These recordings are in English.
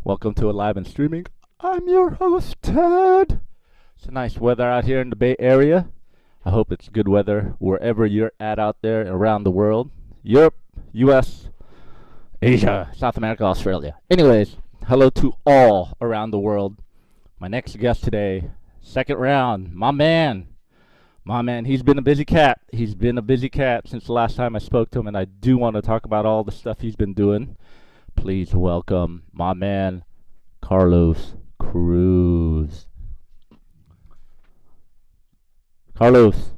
Welcome to Alive and Streaming. I'm your host, Ted. It's nice weather out here in the Bay Area. I hope it's good weather wherever you're at out there around the world. Europe, US, Asia, South America, Australia. Anyways, hello to all around the world. My next guest today, second round, my man. My man, he's been a busy cat. He's been a busy cat since the last time I spoke to him, and I do want to talk about all the stuff he's been doing. Please welcome my man, Carlos Cruz. Carlos,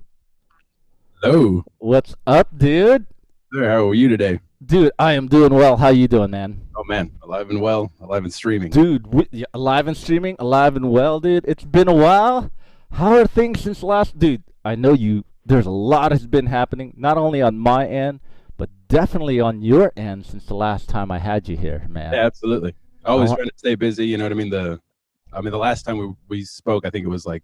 Hello. what's up, dude? There, how are you today? Dude, I am doing well. How you doing, man? Oh man, alive and well, alive and streaming. Dude, yeah, alive and streaming, alive and well, dude. It's been a while. How are things since last? Dude, I know you. There's a lot has been happening, not only on my end, but definitely on your end since the last time I had you here, man. Yeah, absolutely. Always Uh, trying to stay busy. You know what I mean? The last time we spoke, I think it was like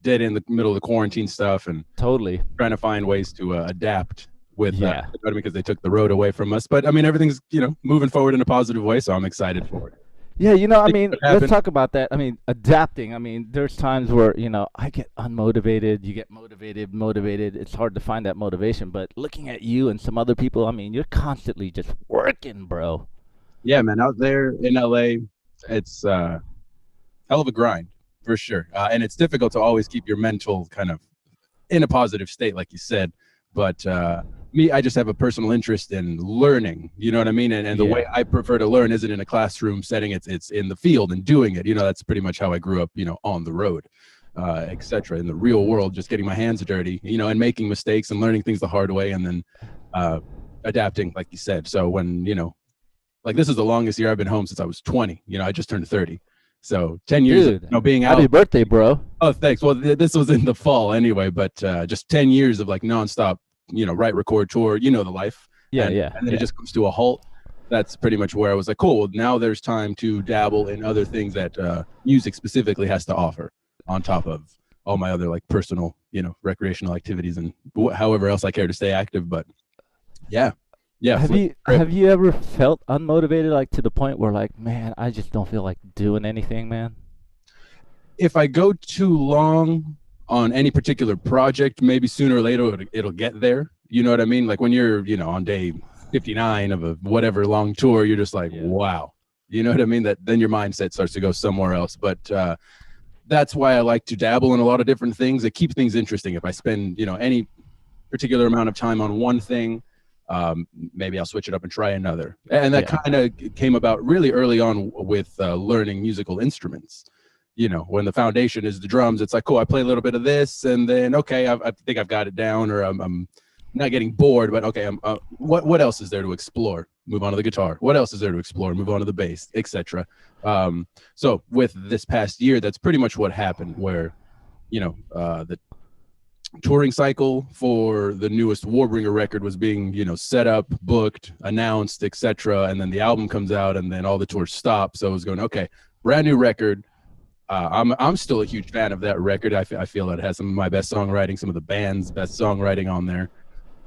dead in the middle of the quarantine stuff and Totally. trying to find ways to adapt with Yeah. that. You know what I mean? Because they took the road away from us. But I mean, everything's moving forward in a positive way, so I'm excited for it. Yeah, I Things mean, could let's happen. talk about that. I mean, adapting. I mean, there's times where, I get unmotivated, you get motivated. It's hard to find that motivation. But looking at you and some other people, I mean, you're constantly just working, bro. Yeah, man, out there in LA, it's hell of a grind for sure, and it's difficult to always keep your mental kind of in a positive state, like you said. But me, I just have a personal interest in learning. You know what I mean? And the way Yeah. I prefer to learn isn't in a classroom setting. It's in the field and doing it. That's pretty much how I grew up. On the road, etc. In the real world, just getting my hands dirty. And making mistakes and learning things the hard way, and then adapting, like you said. So when like this is the longest year I've been home since I was 20. I just turned 30. So 10 years Dude, of being out. happy birthday, bro. Oh, thanks. Well, this was in the fall anyway, but just 10 years of like nonstop, write, record, tour, the life. Yeah, and, yeah. And then yeah. it just comes to a halt. That's pretty much where I was like, cool, well, now there's time to dabble in other things that music specifically has to offer on top of all my other like personal, recreational activities and however else I care to stay active. But yeah. Have flip you the script. have you ever felt unmotivated, like to the point where, like, man, I just don't feel like doing anything, man? If I go too long on any particular project, maybe sooner or later it'll get there. You know what I mean? Like when you're, on day 59 of a whatever long tour, you're just like, Yeah. wow. You know what I mean? That then your mindset starts to go somewhere else. But that's why I like to dabble in a lot of different things. It keeps things interesting. If I spend, any particular amount of time on one thing, maybe I'll switch it up and try another. And that Yeah. kind of came about really early on with learning musical instruments. When the foundation is the drums, it's like, cool, I play a little bit of this, and then okay, I think I've got it down, or I'm not getting bored, but okay, what else is there to explore? Move on to the guitar. What else is there to explore? Move on to the bass, etc. So with this past year, that's pretty much what happened, where the touring cycle for the newest Warbringer record was being set up, booked, announced, etc. And then the album comes out, and then all the tours stop. So I was going, okay, brand new record. I'm still a huge fan of that record. I feel it has some of my best songwriting, some of the band's best songwriting on there.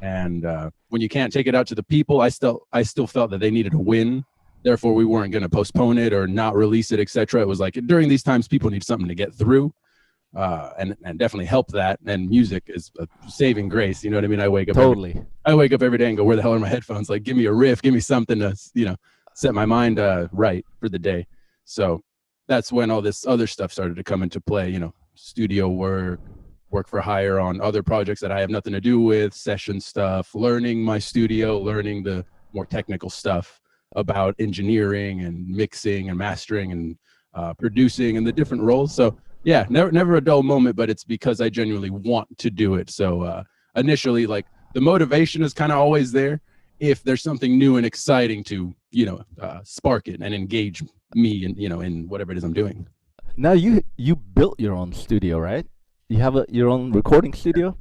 And when you can't take it out to the people, I still felt that they needed a win. Therefore, we weren't going to postpone it or not release it, etc. It was like during these times, people need something to get through. And definitely help that. And music is a saving grace. You know what I mean? I wake up every day and go, where the hell are my headphones? Like, give me a riff, give me something to, set my mind right for the day. So that's when all this other stuff started to come into play, studio work for hire on other projects that I have nothing to do with, session stuff, learning my studio, learning the more technical stuff about engineering and mixing and mastering and producing and the different roles. So yeah, never a dull moment, but it's because I genuinely want to do it. So initially, like the motivation is kind of always there. If there's something new and exciting to, spark it and engage me in, in whatever it is I'm doing. Now you built your own studio, right? You have your own recording studio?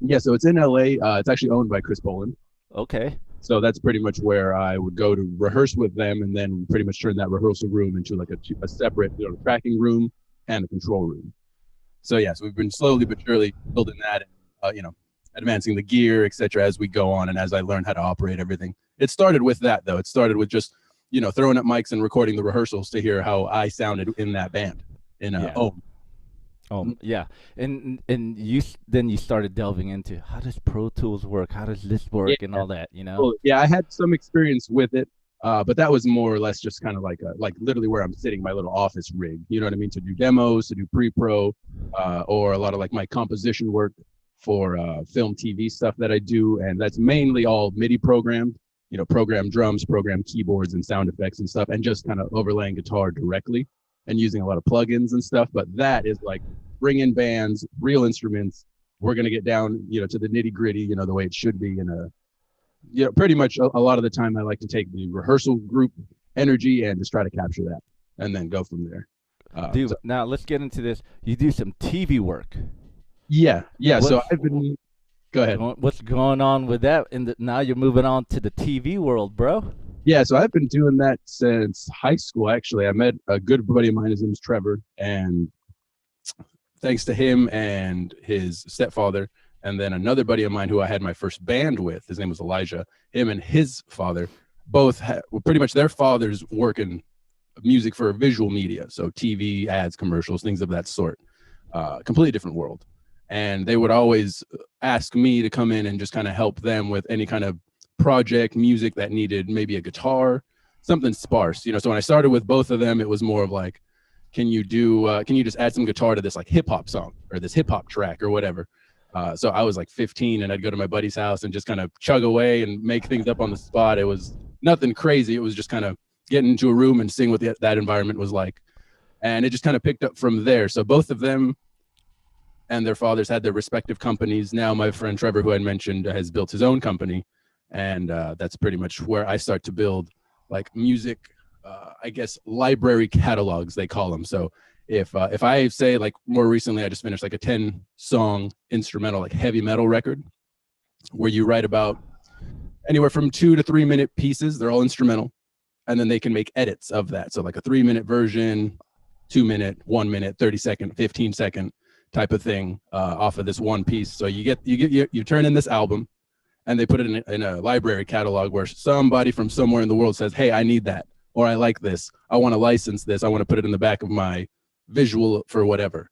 Yeah, so it's in LA. It's actually owned by Chris Poland. Okay. So that's pretty much where I would go to rehearse with them, and then pretty much turn that rehearsal room into like a separate, tracking room and a control room. So yeah, so we've been slowly but surely building that, and advancing the gear, etc. as we go on, and as I learn how to operate everything. It started with that though. It started with just throwing up mics and recording the rehearsals to hear how I sounded in that band. Yeah. Yeah, and then you started delving into how does Pro Tools work, how does this Yeah, work, and all that, yeah, I had some experience with it, but that was more or less just kind of like literally where I'm sitting, my little office rig. You know what I mean? To do demos, to do pre-pro, or a lot of like my composition work for film, TV stuff that I do, and that's mainly all MIDI programmed. Program drums, program keyboards and sound effects and stuff, and just kind of overlaying guitar directly and using a lot of plugins and stuff. But that is like bring in bands, real instruments. We're gonna get down, to the nitty gritty, the way it should be. And pretty much a lot of the time, I like to take the rehearsal group energy and just try to capture that, and then go from there. Dude, now let's get into this. You do some TV work. Yeah. So I've been. Go ahead. What's going on with that? Now you're moving on to the TV world, bro. Yeah, so I've been doing that since high school. Actually, I met a good buddy of mine. His name is Trevor, and thanks to him and his stepfather, and then another buddy of mine who I had my first band with, his name was Elijah. Him and his father both pretty much their fathers work in music for visual media, so TV, ads, commercials, things of that sort. Completely different world. And they would always ask me to come in and just kind of help them with any kind of project music that needed maybe a guitar, something sparse. So when I started with both of them, it was more of like, can you just add some guitar to this like hip hop song or this hip hop track or whatever. So I was like 15 and I'd go to my buddy's house and just kind of chug away and make things up on the spot. It was nothing crazy. It was just kind of getting into a room and seeing what that environment was like. And it just kind of picked up from there. So both of them and their fathers had their respective companies. Now my friend Trevor, who I mentioned, has built his own company. And that's pretty much where I start to build like music, I guess, library catalogs, they call them. So if I say, like, more recently, I just finished like a 10-song instrumental, like heavy metal record, where you write about anywhere from 2 to 3 minute pieces. They're all instrumental. And then they can make edits of that. So like a 3-minute version, 2 minute, 1 minute, 30-second, 15-second type of thing off of this one piece. So you turn in this album, and they put it in a library catalog where somebody from somewhere in the world says, hey, I need that, or I like this, I want to license this, I want to put it in the back of my visual for whatever.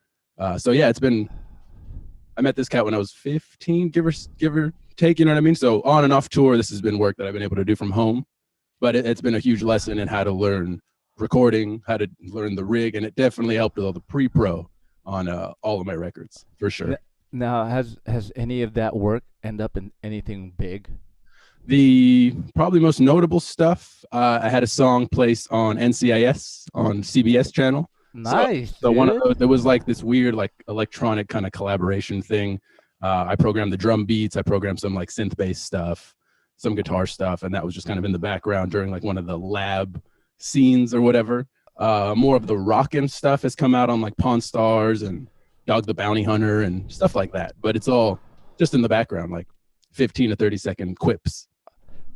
So yeah, I met this cat when I was 15, give or take, you know what I mean? So on and off tour, this has been work that I've been able to do from home, but it's been a huge lesson in how to learn recording, how to learn the rig, and it definitely helped with all the pre-pro on all of my records, for sure. Now, has any of that work end up in anything big? The probably most notable stuff, I had a song placed on NCIS on CBS channel. Nice. So one of those, there was like this weird like electronic kind of collaboration thing. I programmed the drum beats, I programmed some like synth bass stuff, some guitar stuff, and that was just kind of in the background during like one of the lab scenes or whatever. More of the rockin' stuff has come out on like Pawn Stars and Dog the Bounty Hunter and stuff like that, but it's all just in the background, like 15 to 30-second quips.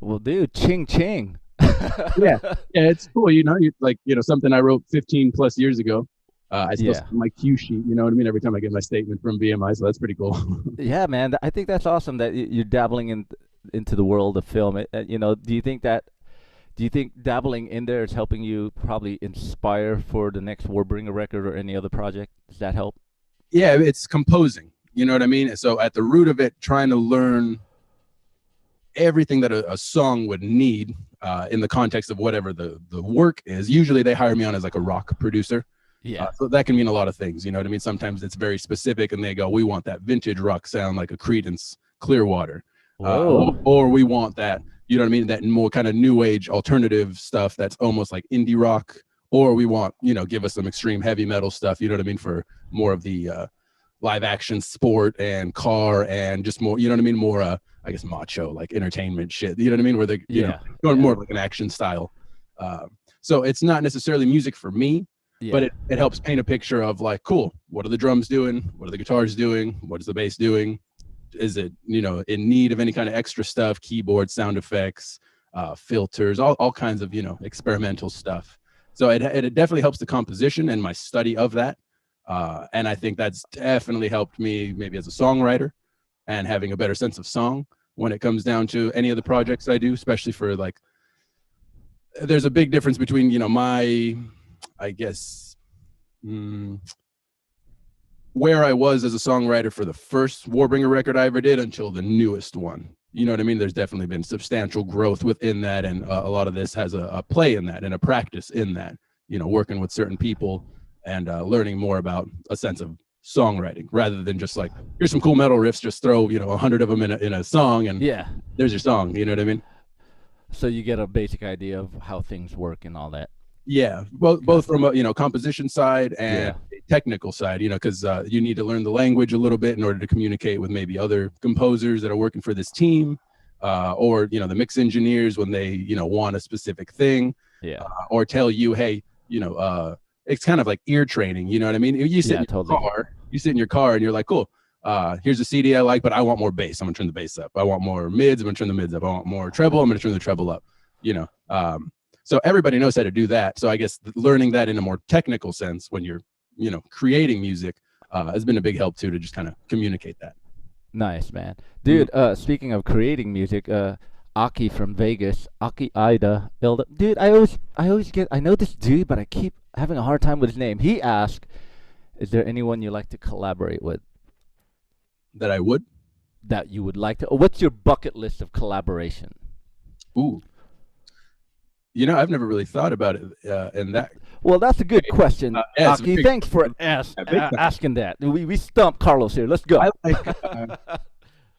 Well, dude, ching ching. yeah, it's cool. Something I wrote 15 plus years ago. I still have my cue sheet. You know what I mean? Every time I get my statement from BMI, so that's pretty cool. Yeah, man, I think that's awesome that you're dabbling into the world of film. Do you think dabbling in there is helping you probably inspire for the next Warbringer record or any other project? Does that help? Yeah, it's composing. You know what I mean? So at the root of it, trying to learn everything that a song would need in the context of whatever the work is. Usually they hire me on as like a rock producer. Yeah. So that can mean a lot of things. You know what I mean? Sometimes it's very specific and they go, we want that vintage rock sound like a Creedence Clearwater. Or we want that, you know what I mean? That more kind of new age alternative stuff that's almost like indie rock. Or we want, give us some extreme heavy metal stuff, you know what I mean? For more of the live action sport and car and just more, you know what I mean? More, I guess, macho, like entertainment shit, you know what I mean? Where they're going more like an action style. So it's not necessarily music for me, but it helps paint a picture of like, cool, what are the drums doing? What are the guitars doing? What is the bass doing? Is it, in need of any kind of extra stuff, keyboard, sound effects, filters, all kinds of, experimental stuff. So it definitely helps the composition and my study of that. And I think that's definitely helped me maybe as a songwriter and having a better sense of song when it comes down to any of the projects I do, especially for like, there's a big difference between, my, I guess, where I was as a songwriter for the first Warbringer record I ever did until the newest one. You know what I mean? There's definitely been substantial growth within that, and a lot of this has a play in that and a practice in that, working with certain people and learning more about a sense of songwriting rather than just like, here's some cool metal riffs, just throw 100 of them in a song and Yeah. there's your song. You know what I mean? So you get a basic idea of how things work and all that. Yeah, both from a composition side and Yeah. technical side, because you need to learn the language a little bit in order to communicate with maybe other composers that are working for this team, or the mix engineers when they want a specific thing, Yeah. or tell you, hey, it's kind of like ear training. You know what I mean? You sit in your car, and you're like, cool. Here's a CD I like, but I want more bass. I'm gonna turn the bass up. I want more mids. I'm gonna turn the mids up. I want more treble. I'm gonna turn the treble up. So everybody knows how to do that. So I guess learning that in a more technical sense when you're, creating music has been a big help too, to just kind of communicate that. Nice, man. Dude, speaking of creating music, Aki from Vegas, Aki Ida, dude, I always I know this dude, but I keep having a hard time with his name. He asked, is there anyone you like to collaborate with? That I would? That you would like to, what's your bucket list of collaboration? Ooh. I've never really thought about it in that. Well, that's a good question, Aki. Thanks for asking that. We stumped Carlos here. Let's go.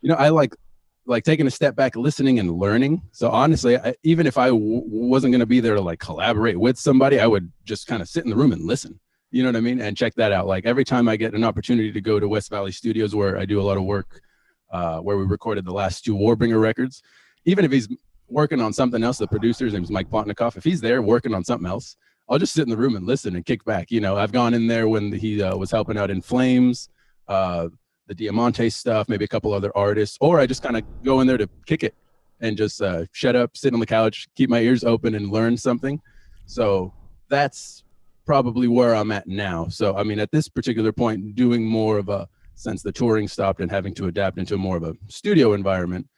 I like taking a step back, listening and learning. So honestly, even if I wasn't going to be there to like collaborate with somebody, I would just kind of sit in the room and listen. You know what I mean? And check that out. Like every time I get an opportunity to go to West Valley Studios, where I do a lot of work, where we recorded the last 2 Warbringer records, even if he's working on something else, the producer's name is Mike Plotnikoff. If he's there working on something else, I'll just sit in the room and listen and kick back. I've gone in there when he was helping out in Flames, the Diamante stuff, maybe a couple other artists, or I just kind of go in there to kick it and just shut up, sit on the couch, keep my ears open and learn something. So that's probably where I'm at now. So, I mean, at this particular point, doing more of a, since the touring stopped and having to adapt into more of a studio environment,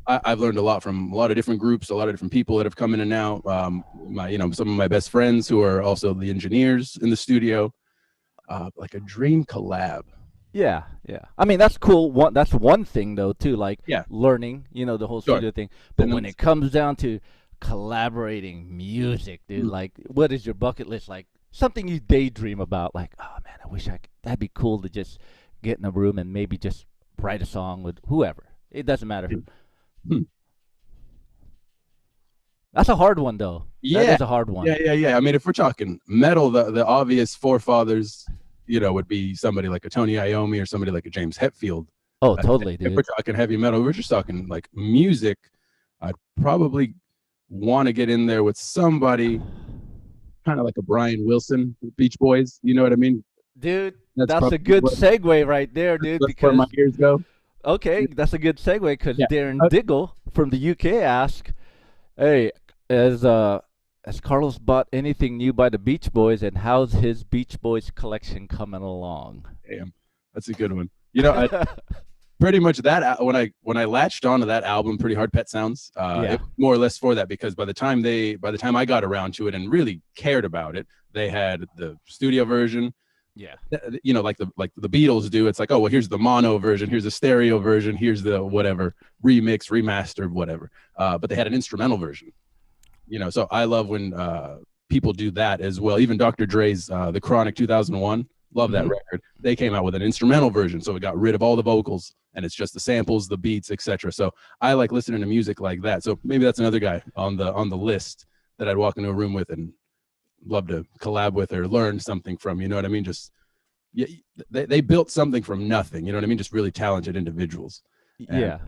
I've learned a lot from a lot of different groups, a lot of different people that have come in and out. Some of my best friends who are also the engineers in the studio, like a dream collab. Yeah. I mean, that's cool. That's one thing though too, like learning, the whole studio thing. But when it comes down to collaborating music, dude, like what is your bucket list? Like something you daydream about, like, oh man, I wish that'd be cool to just get in a room and maybe just write a song with whoever. It doesn't matter who. That's a hard one though. Yeah, that is a hard one. Yeah. I mean, if we're talking metal, the obvious forefathers, would be somebody like a Tony Iommi or somebody like a James Hetfield. Oh, totally, dude. If we're talking heavy metal, we're just talking like music. I'd probably want to get in there with somebody kind of like a Brian Wilson, Beach Boys. You know what I mean? Dude, that's a good segue right there, dude. Because where my ears go. Okay, that's a good segue because Darren Diggle from the UK asked, "Hey, has Carlos bought anything new by the Beach Boys, and how's his Beach Boys collection coming along?" Damn, that's a good one. Pretty much that when I latched onto that album, Pretty Hard Pet Sounds, it was more or less for that, because by the time I got around to it and really cared about it, they had the studio version. Yeah, like the Beatles do. It's like, oh well, here's the mono version, here's the stereo version, here's the whatever remix, remastered, whatever. But they had an instrumental version. So I love when people do that as well. Even Dr. Dre's The Chronic 2001, love that record. They came out with an instrumental version, so it got rid of all the vocals and it's just the samples, the beats, etc. So I like listening to music like that. So maybe that's another guy on the list that I'd walk into a room with and love to collab with or learn something from. You know what I mean? Just they built something from nothing. You know what I mean? Just really talented individuals. And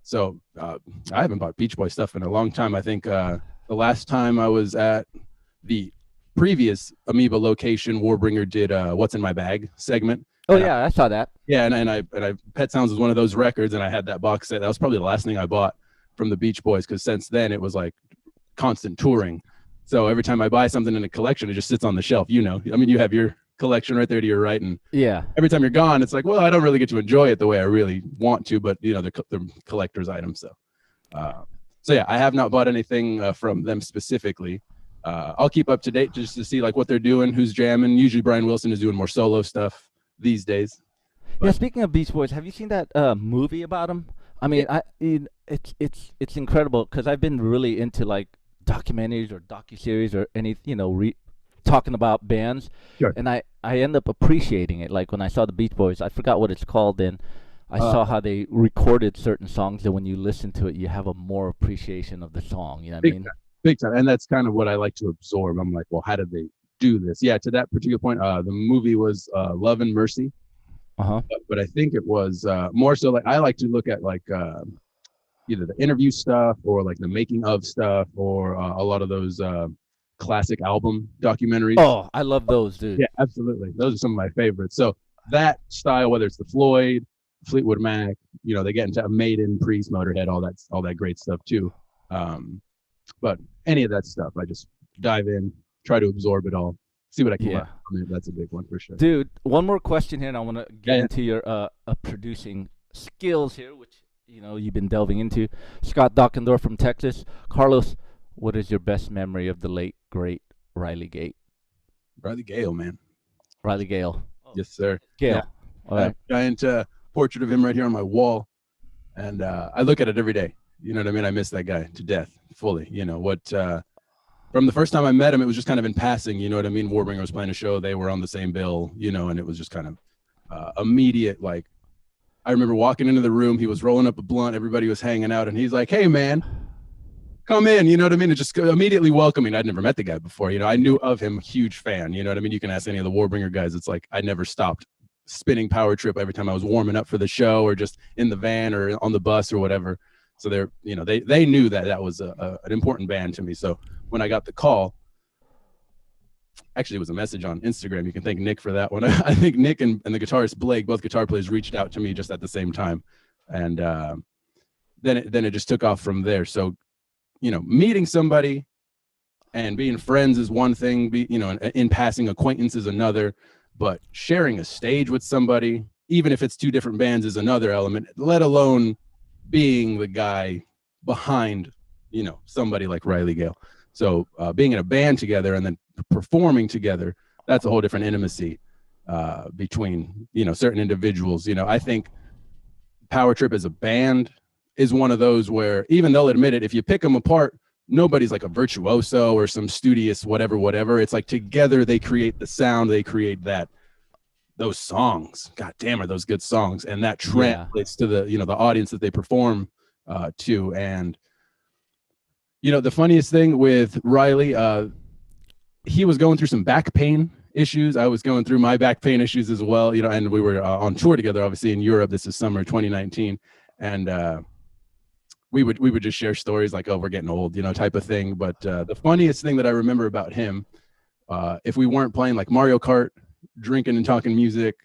so I haven't bought Beach Boy stuff in a long time. I think the last time I was at the previous Amoeba location, Warbringer did What's in My Bag segment. Oh yeah, I saw that. Yeah, and I Pet Sounds was one of those records, and I had that box set. That was probably the last thing I bought from the Beach Boys, because since then it was like constant touring. So every time I buy something in a collection, it just sits on the shelf. I mean, you have your collection right there to your right, and every time you're gone, it's like, well, I don't really get to enjoy it the way I really want to, but they're collector's items. So So yeah, I have not bought anything from them specifically. I'll keep up to date just to see like what they're doing, who's jamming. Usually Brian Wilson is doing more solo stuff these days. Yeah, But speaking of Beach Boys, have you seen that movie about them? I yeah, mean, it's incredible because I've been really into like documentaries or docuseries or any talking about bands, sure. and I end up appreciating it. Like when I saw the Beach Boys, I forgot what it's called, and I Uh, saw how they recorded certain songs, and when you listen to it, you have a more appreciation of the song. You know what I big mean? time, big time, and that's kind of what I like to absorb. I'm like, well, how did they do this? Yeah, to that particular point, the movie was Love and Mercy, Uh huh. but I think it was more so like I like to look at like either the interview stuff or like the making of stuff or a lot of those classic album documentaries. Oh, I love those, dude. Yeah, absolutely. Those are some of my favorites. So that style, whether it's the Floyd, Fleetwood Mac, they get into Maiden, Priest, Motorhead, all that great stuff too. But any of that stuff, I just dive in, try to absorb it all, see what I can learn Yeah. from it. That's a big one for sure. Dude, one more question here, and I want to get Yeah, into your producing skills here, which you've been delving into. Scott Dockendorf from Texas. Carlos, what is your best memory of the late great Riley Gate? Riley Gale, man. Riley Gale. Oh, Yes, sir. Gale. Yeah, All I have right. a giant portrait of him right here on my wall, and I look at it every day. You know what I mean? I miss that guy to death, fully. From the first time I met him, it was just kind of in passing. You know what I mean? Warbringer was playing a show. They were on the same bill, and it was just kind of immediate. Like, I remember walking into the room. He was rolling up a blunt. Everybody was hanging out. And he's like, hey, man, come in. You know what I mean? And just immediately welcoming. I'd never met the guy before. I knew of him. Huge fan. You know what I mean? You can ask any of the Warbringer guys. It's like I never stopped spinning Power Trip every time I was warming up for the show or just in the van or on the bus or whatever. So they knew that was an important band to me. So when I got the call, actually it was a message on Instagram. You can thank Nick for that one. I think Nick and the guitarist Blake, both guitar players, reached out to me just at the same time, and then it just took off from there. So meeting somebody and being friends is one thing. In passing acquaintance is another, but sharing a stage with somebody, even if it's two different bands, is another element. Let alone being the guy behind, somebody like Riley Gale. So being in a band together and then performing together, that's a whole different intimacy between, certain individuals. I think Power Trip as a band is one of those where even they'll admit it, if you pick them apart, nobody's like a virtuoso or some studious whatever. It's like together they create the sound, they create those songs. God damn, are those good songs? And that translates to the the audience that they perform to. And the funniest thing with Riley, he was going through some back pain issues. I was going through my back pain issues as well. And we were on tour together, obviously in Europe. This is summer 2019, and we would just share stories like, oh, we're getting old, type of thing. But the funniest thing that I remember about him, if we weren't playing like Mario Kart, drinking and talking music,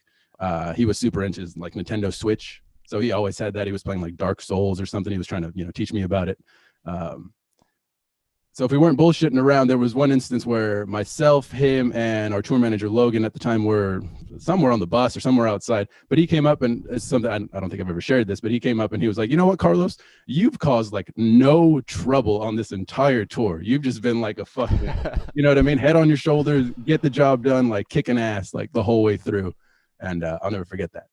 he was super into his like Nintendo Switch. So he always had that. He was playing like Dark Souls or something. He was trying to teach me about it. So if we weren't bullshitting around, there was one instance where myself, him, and our tour manager Logan at the time were somewhere on the bus or somewhere outside. But he came up, and it's something I don't think I've ever shared this, but he came up and he was like, you know what, Carlos, you've caused like no trouble on this entire tour. You've just been like a fucking, you know what I mean? Head on your shoulders, get the job done, like kicking ass, like the whole way through. And I'll never forget that.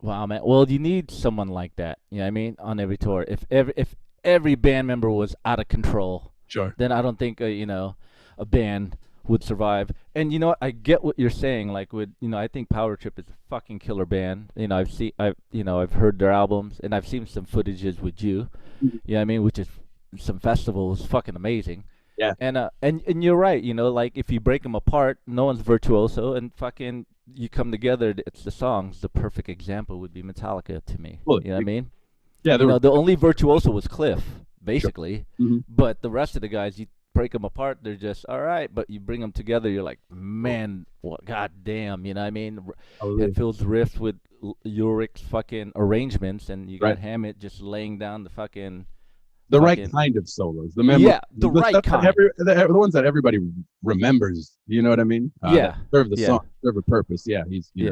Wow, man. Well, you need someone like that. You know what I mean? On every tour. If every band member was out of control, Sure. then I don't think a band would survive. And you know what? I get what you're saying. Like with I think Power Trip is a fucking killer band. I've heard their albums and I've seen some footages with you. Mhm. You know what I mean? Which is some festivals, fucking amazing. Yeah. And you're right. Like if you break them apart, no one's virtuoso, and fucking you come together. It's the songs. The perfect example would be Metallica to me. Well, You know what I mean? Yeah. The only virtuoso was Cliff, basically. Sure. Mm-hmm. But the rest of the guys, you break them apart, they're just all right. But you bring them together, you're like, man, what? God damn, you know what I mean? It fills riffs with Ulrich's fucking arrangements, and you got Right. Hammett just laying down the fucking right kind of solos. The right stuff kind. the ones that everybody remembers. You know what I mean? Yeah. Serve the Yeah. song, serve a purpose. Yeah. He's Yeah.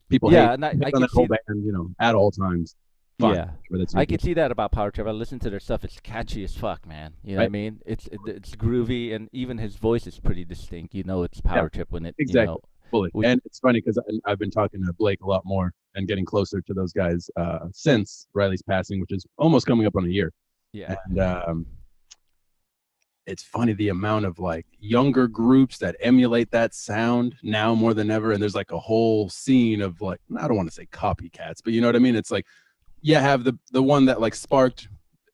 people Yeah, hate, and I hate on can that whole see band. At all times. fun. Yeah. Where that's I your can thing, see that about Power Trip. I listen to their stuff. It's catchy as fuck, man. You know what I right? mean? It's groovy, and even his voice is pretty distinct. You know, it's Yeah, Power Trip when it, exactly. Fully. we, And it's funny because I've been talking to Blake a lot more and getting closer to those guys since Riley's passing, which is almost coming up on a year. yeah, And it's funny the amount of like younger groups that emulate that sound now more than ever. And there's like a whole scene of like, I don't want to say copycats, but you know what I mean? It's like, yeah, have the one that like sparked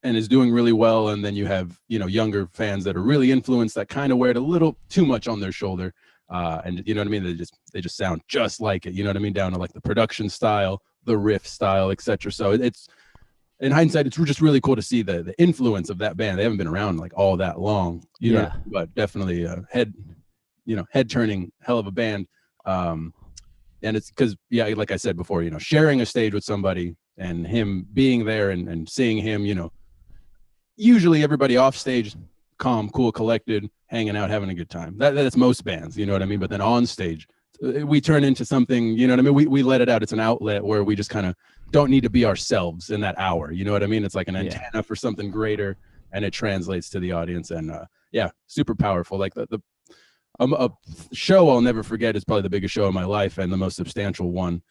and is doing really well, and then you have, you know, younger fans that are really influenced that kind of wear it a little too much on their shoulder. And you know what I mean? They just sound just like it, you know what I mean, down to like the production style, the riff style, etc. So it's, in hindsight, it's just really cool to see the influence of that band. They haven't been around like all that long, you know, yeah, but definitely head turning hell of a band. And it's because, yeah, like I said before, you know, sharing a stage with somebody and him being there and seeing him, you know, usually everybody off stage, calm, cool, collected, hanging out, having a good time. That's most bands, you know what I mean? But then on stage, we turn into something, you know what I mean? We let it out. It's an outlet where we just kind of don't need to be ourselves in that hour. You know what I mean? It's like an antenna for something greater, and it translates to the audience. And yeah, super powerful. Like a show I'll never forget is probably the biggest show of my life and the most substantial one,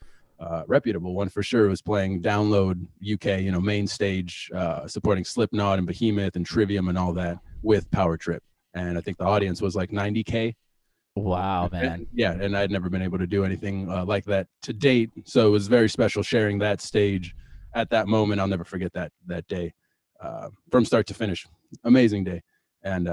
reputable one for sure. It was playing Download UK, you know, main stage, supporting Slipknot and Behemoth and Trivium and all that with Power Trip. And I think the audience was like 90K. wow, man. And, yeah, and I'd never been able to do anything like that to date. So it was very special sharing that stage at that moment. I'll never forget that day, from start to finish. Amazing day. And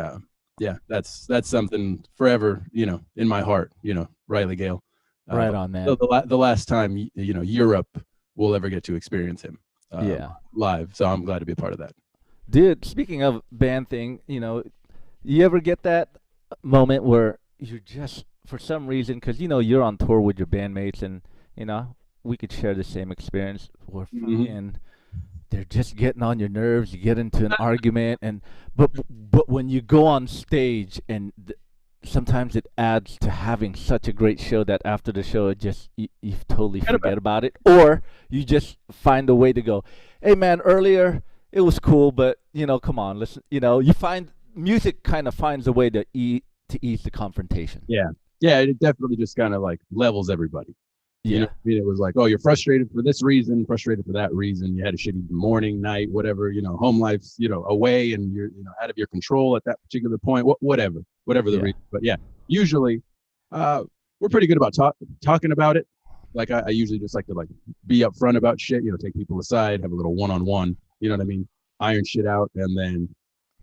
yeah, that's something forever, you know, in my heart, you know, Riley Gale. Right on, man. The last time, you know, Europe will ever get to experience him live. So I'm glad to be a part of that. Dude, speaking of band thing, you know, you ever get that moment where you're just, for some reason, because, you know, you're on tour with your bandmates, and, you know, we could share the same experience, where fucking, they're just getting on your nerves, you get into an argument, and but when you go on stage, and sometimes it adds to having such a great show that after the show, it just, you totally forget about it, or you just find a way to go, hey man, earlier it was cool, but, you know, come on, listen, you know, you find music kind of finds a way to ease the confrontation. Yeah, it definitely just kind of like levels everybody. Yeah, you know, I mean, it was like, oh, you're frustrated for this reason, frustrated for that reason. You had a shitty morning, night, whatever. You know, home life's, you know, away, and you're, you know, out of your control at that particular point. Whatever the reason. But yeah, usually, we're pretty good about talking about it. Like I usually just like to like be upfront about shit. You know, take people aside, have a little one-on-one. You know what I mean? Iron shit out, and then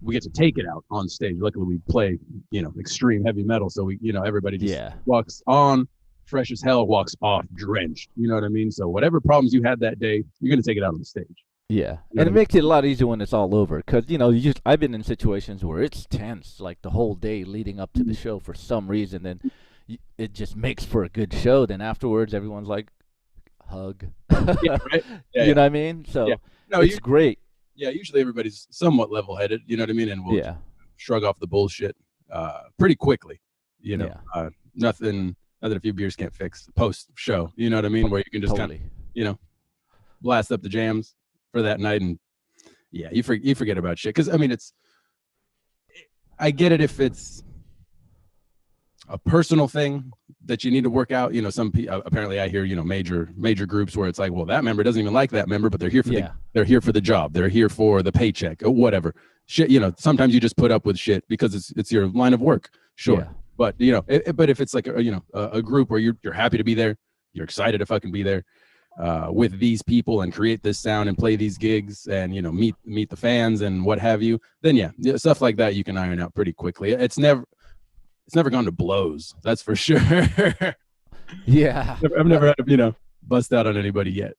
we get to take it out on stage. Luckily, we play, you know, extreme heavy metal, so we, you know, everybody just walks on fresh as hell, walks off drenched. You know what I mean? So whatever problems you had that day, you're gonna take it out on the stage. Yeah, You know and it makes it a lot easier when it's all over, because, you know, I've been in situations where it's tense, like the whole day leading up to the show for some reason, and it just makes for a good show. Then afterwards, everyone's like, hug. Yeah, right? Yeah, you know what I mean? So no, it's great. Yeah, usually everybody's somewhat level-headed. You know what I mean? And we'll shrug off the bullshit pretty quickly. You know, nothing that a few beers can't fix post show. You know what I mean? Where you can just kind of, you know, blast up the jams for that night, and yeah, you forget about shit. Because I mean, I get it if it's a personal thing that you need to work out. You know, some people, apparently I hear, you know, major groups where it's like, well, that member doesn't even like that member, but they're here for they're here for the job, they're here for the paycheck or whatever shit. You know, sometimes you just put up with shit because it's your line of work. Sure. Yeah. But, you know, but if it's like a group where you're happy to be there, you're excited to fucking be there with these people and create this sound and play these gigs and, you know, meet the fans and what have you, then yeah, stuff like that you can iron out pretty quickly. It's never gone to blows, that's for sure. Yeah, I've never had to, you know, bust out on anybody yet.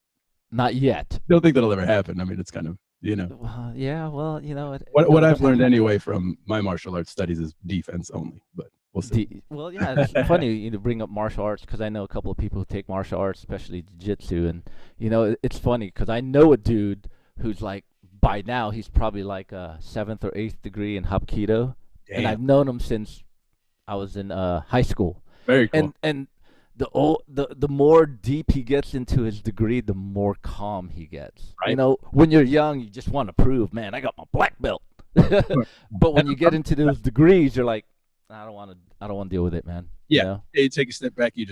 Not yet. Don't think that'll ever happen. I mean, it's kind of, you know. Yeah, well, you know, what I've learned anyway from my martial arts studies is defense only, but we'll see. Well, yeah, it's funny you bring up martial arts, because I know a couple of people who take martial arts, especially jiu-jitsu, and, you know, it's funny because I know a dude who's like, by now he's probably like a 7th or 8th degree in Hapkido. Damn. And I've known him since I was in high school. Very cool. And the more deep he gets into his degree, the more calm he gets. You Right. know, when you're young, you just want to prove, man, I got my black belt. But when you get into those degrees, you're like, I don't want to deal with it, man. You Yeah. know? You take a step back. You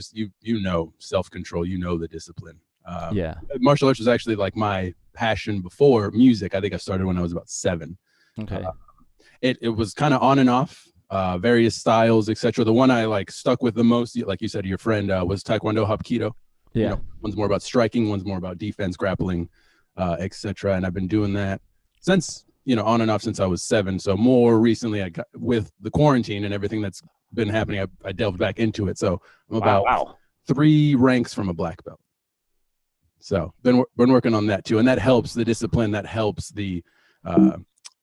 know self-control. You know the discipline. Yeah. Martial arts was actually like my passion before music. I think I started when I was about 7. Okay. It was kind of on and off, various styles, etc. The one I like stuck with the most, like you said, your friend, was Taekwondo Hapkido. Yeah. You know, one's more about striking, one's more about defense, grappling, etc. And I've been doing that since, on and off since I was 7. So more recently, I got with the quarantine and everything that's been happening, I delved back into it. So I'm about 3 ranks from a black belt. So been working on that too, and that helps the discipline. That helps the,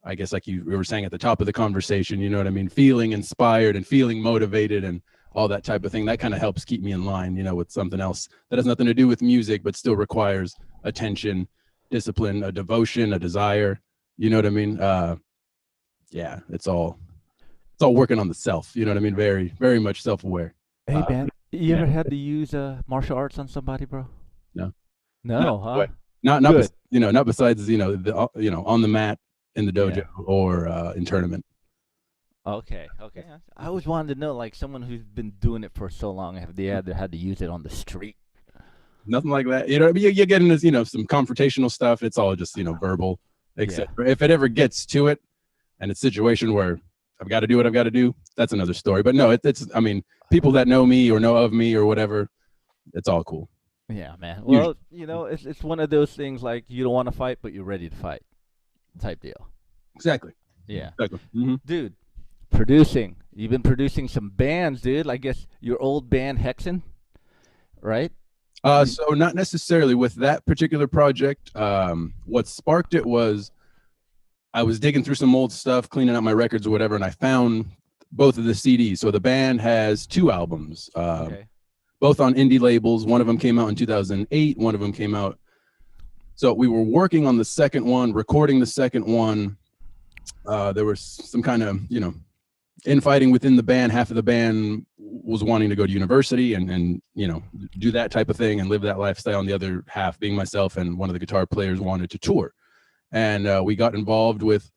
I guess, like you were saying at the top of the conversation. You know what I mean? Feeling inspired and feeling motivated and all that type of thing. That kind of helps keep me in line. With something else that has nothing to do with music, but still requires attention, discipline, a devotion, a desire. You know what I mean? Yeah, it's all working on the self. You know what I mean? Very, very much self-aware. Hey, man, you ever had to use martial arts on somebody, bro? No. No, huh? Not Good. not besides on the mat in the dojo or in tournament. Okay. I always wanted to know, like, someone who's been doing it for so long, have they ever had to use it on the street? Nothing like that. You get into some confrontational stuff. It's all just verbal, etc. If it ever gets to it, and it's a situation where I've got to do what I've got to do, that's another story. But no, it's I mean, people that know me or know of me or whatever, it's all cool. Yeah, man. Well, it's one of those things like you don't want to fight, but you're ready to fight, type deal. Exactly. Yeah. Exactly. Mm-hmm. Dude, producing. You've been producing some bands, dude. I guess your old band Hexen, right? So not necessarily with that particular project. What sparked it was I was digging through some old stuff, cleaning out my records or whatever, and I found both of the CDs. So the band has 2 albums. Okay. Both on indie labels. One of them came out in 2008. One of them came out. So we were working on the second one, recording the second one. There was some kind of, infighting within the band. Half of the band was wanting to go to university and do that type of thing and live that lifestyle. And the other half, being myself and one of the guitar players, wanted to tour. And we got involved with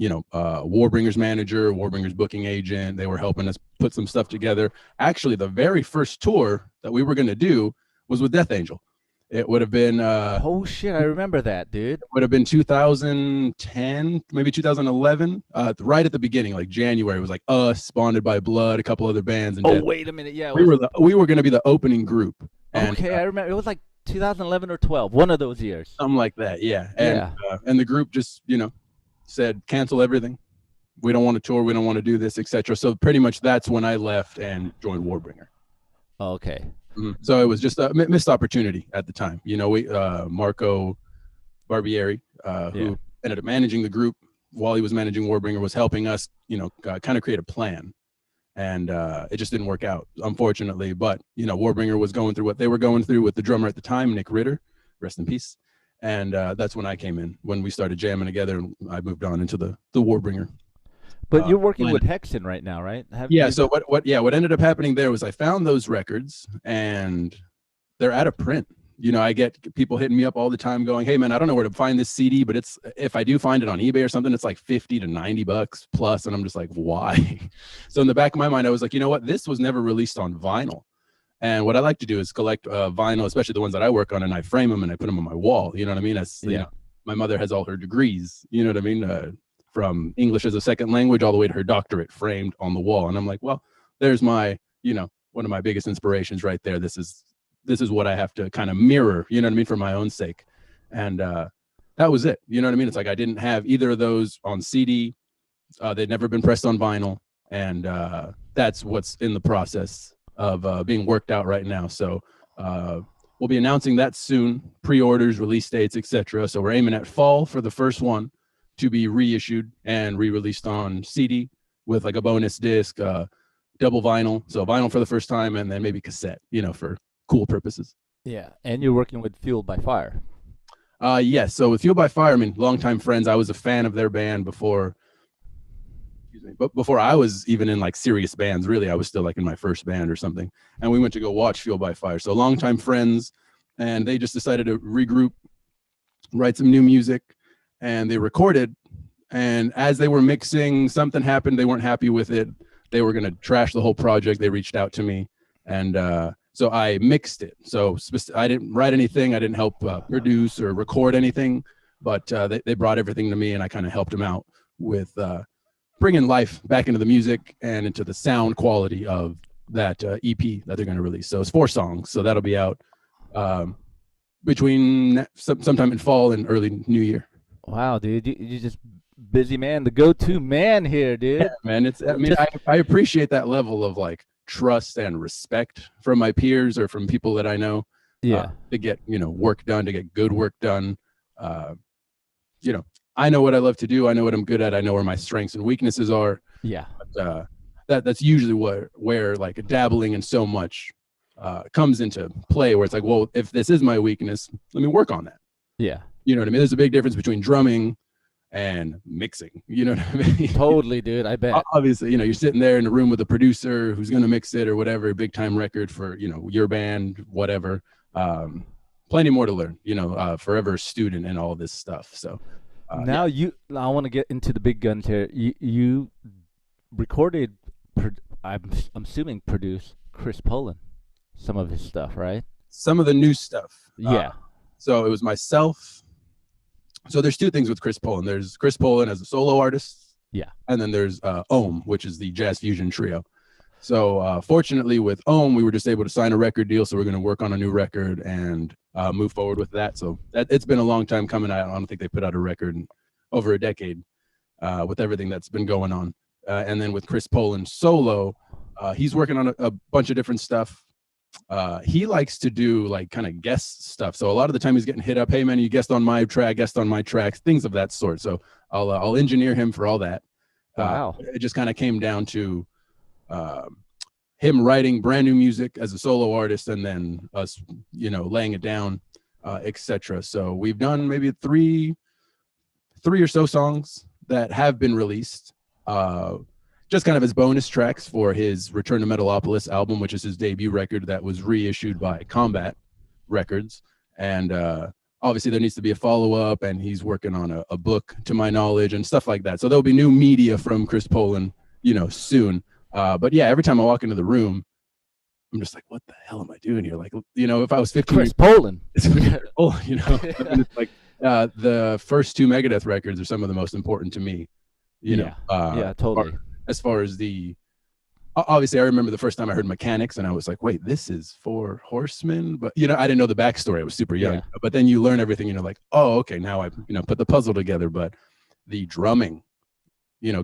Warbringer's manager, Warbringer's booking agent. They were helping us put some stuff together. Actually, the very first tour that we were going to do was with Death Angel. It would have been oh shit, I remember that, dude. It would have been 2010, maybe 2011, right at the beginning, like January. It was like us, Bonded by Blood, a couple other bands. And Death. Wait a minute, yeah. We were going to be the opening group. And, okay, I remember. It was like 2011 or 12, one of those years. Something like that, yeah. And the group just, said, cancel everything. We don't want to tour. We don't want to do this, etc. So pretty much that's when I left and joined Warbringer. Okay. Mm-hmm. So it was just a missed opportunity at the time. We Marco Barbieri, who ended up managing the group while he was managing Warbringer, was helping us, kind of create a plan. And it just didn't work out, unfortunately. But, Warbringer was going through what they were going through with the drummer at the time, Nick Ritter, rest in peace. And that's when I came in, when we started jamming together, and I moved on into the Warbringer. But you're working with Hexen right now, right? So what ended up happening there was I found those records and they're out of print. I get people hitting me up all the time going, hey man, I don't know where to find this CD, but if I do find it on eBay or something, it's like $50 to $90 plus. And I'm just like, why? So in the back of my mind, I was like, you know what? This was never released on vinyl. And what I like to do is collect vinyl, especially the ones that I work on, and I frame them and I put them on my wall. You know what I mean? My mother has all her degrees, you know what I mean? From English as a second language all the way to her doctorate framed on the wall. And I'm like, well, there's my, one of my biggest inspirations right there. This is what I have to kind of mirror, you know what I mean, for my own sake. And that was it. You know what I mean? It's like I didn't have either of those on CD. They'd never been pressed on vinyl. And that's what's in the process of being worked out right now. So we'll be announcing that soon, pre-orders, release dates, etc. So we're aiming at fall for the first one to be reissued and re-released on CD with like a bonus disc, double vinyl. So vinyl for the first time, and then maybe cassette, for cool purposes. Yeah, and you're working with Fueled by Fire. Yes. So with Fueled by Fire, longtime friends. I was a fan of their band before excuse me, but before I was even in like serious bands, really, I was still like in my first band or something. And we went to go watch Fuel by Fire. So longtime friends, and they just decided to regroup, write some new music, and they recorded. And as they were mixing, something happened. They weren't happy with it. They were going to trash the whole project. They reached out to me, and so I mixed it. So I didn't write anything. I didn't help produce or record anything, but they brought everything to me, and I kind of helped them out with bringing life back into the music and into the sound quality of that EP that they're going to release. So it's 4 songs. So that'll be out between sometime in fall and early New Year. Wow, dude, you just busy man, the go-to man here, dude. Yeah, man, I appreciate that level of like trust and respect from my peers or from people that I know. Yeah, to get work done, to get good work done. I know what I love to do. I know what I'm good at. I know where my strengths and weaknesses are. Yeah, but, that's usually where like dabbling in so much comes into play. Where it's like, well, if this is my weakness, let me work on that. Yeah, you know what I mean. There's a big difference between drumming and mixing. You know what I mean? Totally, dude. I bet. Obviously, you're sitting there in a room with a producer who's going to mix it or whatever, big time record for your band, whatever. Plenty more to learn. Forever a student and all this stuff. So now I want to get into the big guns here. You recorded, I'm assuming produced Chris Poland, some of his stuff, right? Some of the new stuff. Yeah. So it was myself. So there's 2 things with Chris Poland. There's Chris Poland as a solo artist. Yeah. And then there's Ohm, which is the jazz fusion trio. So fortunately with Ohm, we were just able to sign a record deal. So we're going to work on a new record and move forward with that. So it's been a long time coming. I don't think they put out a record in over a decade with everything that's been going on. And then with Chris Poland solo, he's working on a bunch of different stuff. He likes to do like kind of guest stuff. So a lot of the time he's getting hit up, hey man, you guest on my track, guest on my tracks, things of that sort. So I'll engineer him for all that. Wow. It just kind of came down to him writing brand new music as a solo artist and then us, laying it down, etc. So we've done maybe three or so songs that have been released. Just kind of as bonus tracks for his Return to Metalopolis album, which is his debut record that was reissued by Combat Records. And obviously there needs to be a follow-up, and he's working on a book, to my knowledge, and stuff like that. So there'll be new media from Chris Poland, soon. But yeah, every time I walk into the room, I'm just like, what the hell am I doing here? Like, if I was 15 Chris Poland, it's old, and it's like the first 2 Megadeth records are some of the most important to me, yeah, totally. As far as obviously I remember the first time I heard Mechanics and I was like, wait, this is 4 Horsemen, but I didn't know the backstory. I was super young, but then you learn everything, like, oh, okay, now I put the puzzle together. But the drumming,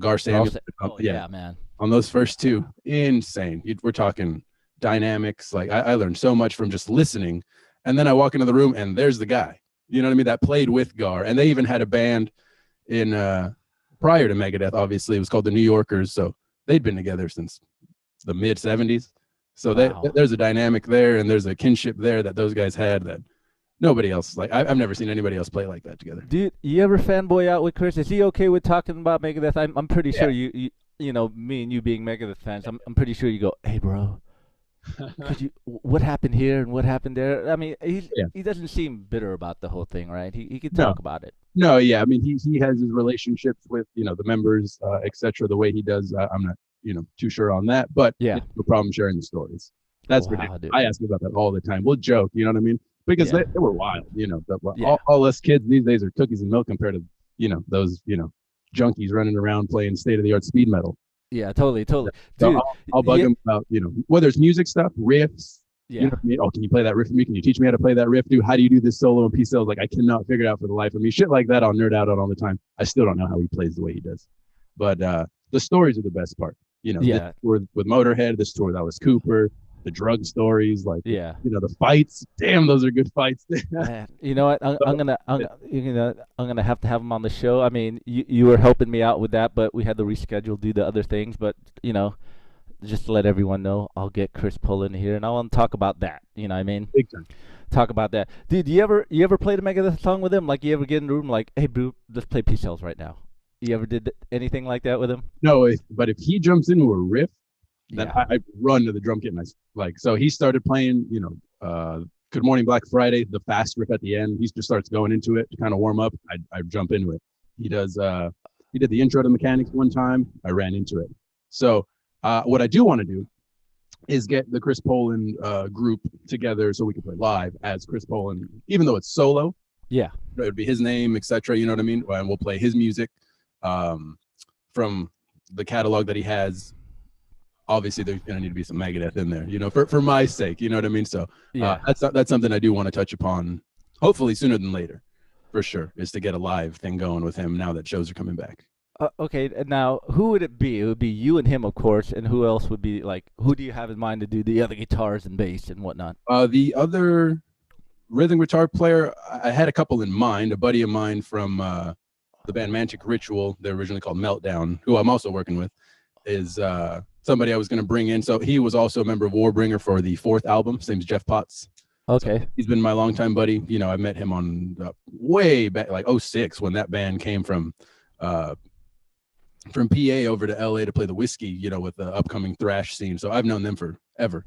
Gar Samuel, yeah, man, on those first 2, insane. We're talking dynamics. Like I learned so much from just listening, and then I walk into the room and there's the guy, that played with Gar. And they even had a band in prior to Megadeth. Obviously it was called the New Yorkers, so they'd been together since the mid 70s. So wow. There's a dynamic there, and there's a kinship there that those guys had that nobody else, like I've never seen anybody else play like that together. Dude, you ever fanboy out with Chris? Is he okay with talking about Megadeth? I'm pretty sure me and you being Megadeth fans, I'm pretty sure you go, hey bro, what happened here and what happened there? I mean, he doesn't seem bitter about the whole thing, right? He could talk about it. No, yeah. I mean, he has his relationships with, the members, etc. The way he does, I'm not, too sure on that, but no problem sharing the stories. That's ridiculous. Dude. I ask about that all the time. We'll joke, you know what I mean? Because they were wild, all us kids these days are cookies and milk compared to, those, junkies running around playing state-of-the-art speed metal. Yeah, totally. Dude, so I'll bug him about, whether it's music stuff, riffs. Yeah. You know what I mean? Oh, can you play that riff for me? Can you teach me how to play that riff, dude? How do you do this solo and piece solo? Like, I cannot figure it out for the life of me. Shit like that I'll nerd out on all the time. I still don't know how he plays the way he does. But the stories are the best part. This tour with Motorhead, this tour with Alice Cooper, the drug stories, like, the fights. Damn, those are good fights. Man, you know what? I'm gonna have to have him on the show. I mean, you were helping me out with that, but we had to reschedule due to other things. But just to let everyone know, I'll get Chris Poland here, and I want to talk about that. You know what I mean? Big time. Talk about that, dude. You ever play the Megadeth song with him? Like, you ever get in the room like, hey, bro, let's play Peace Cells right now? You ever did anything like that with him? No, but if he jumps into a riff, then Yeah. I run to the drum kit and I like. So he started playing, Good Morning Black Friday, the fast riff at the end. He just starts going into it to kind of warm up. I jump into it. He does. He did the intro to Mechanics one time. I ran into it. So what I do want to do is get the Chris Poland group together so we can play live as Chris Poland, even though it's solo. Yeah. It would be his name, etc. You know what I mean? And we'll play his music from the catalog that he has. Obviously, there's going to need to be some Megadeth in there, for my sake. You know what I mean? So Yeah. that's something I do want to touch upon, hopefully sooner than later, for sure, is to get a live thing going with him now that shows are coming back. Okay, now who would it be? It would be you and him, of course, and who else would be like? Who do you have in mind to do the other guitars and bass and whatnot? The other rhythm guitar player, I had a couple in mind. A buddy of mine from the band Mantic Ritual, they're originally called Meltdown, who I'm also working with, is somebody I was going to bring in. So he was also a member of Warbringer for the fourth album. His name's Jeff Potts. Okay. So he's been my longtime buddy. I met him on way back, like 06, when that band came from PA over to LA to play the Whiskey, with the upcoming thrash scene. So I've known them forever.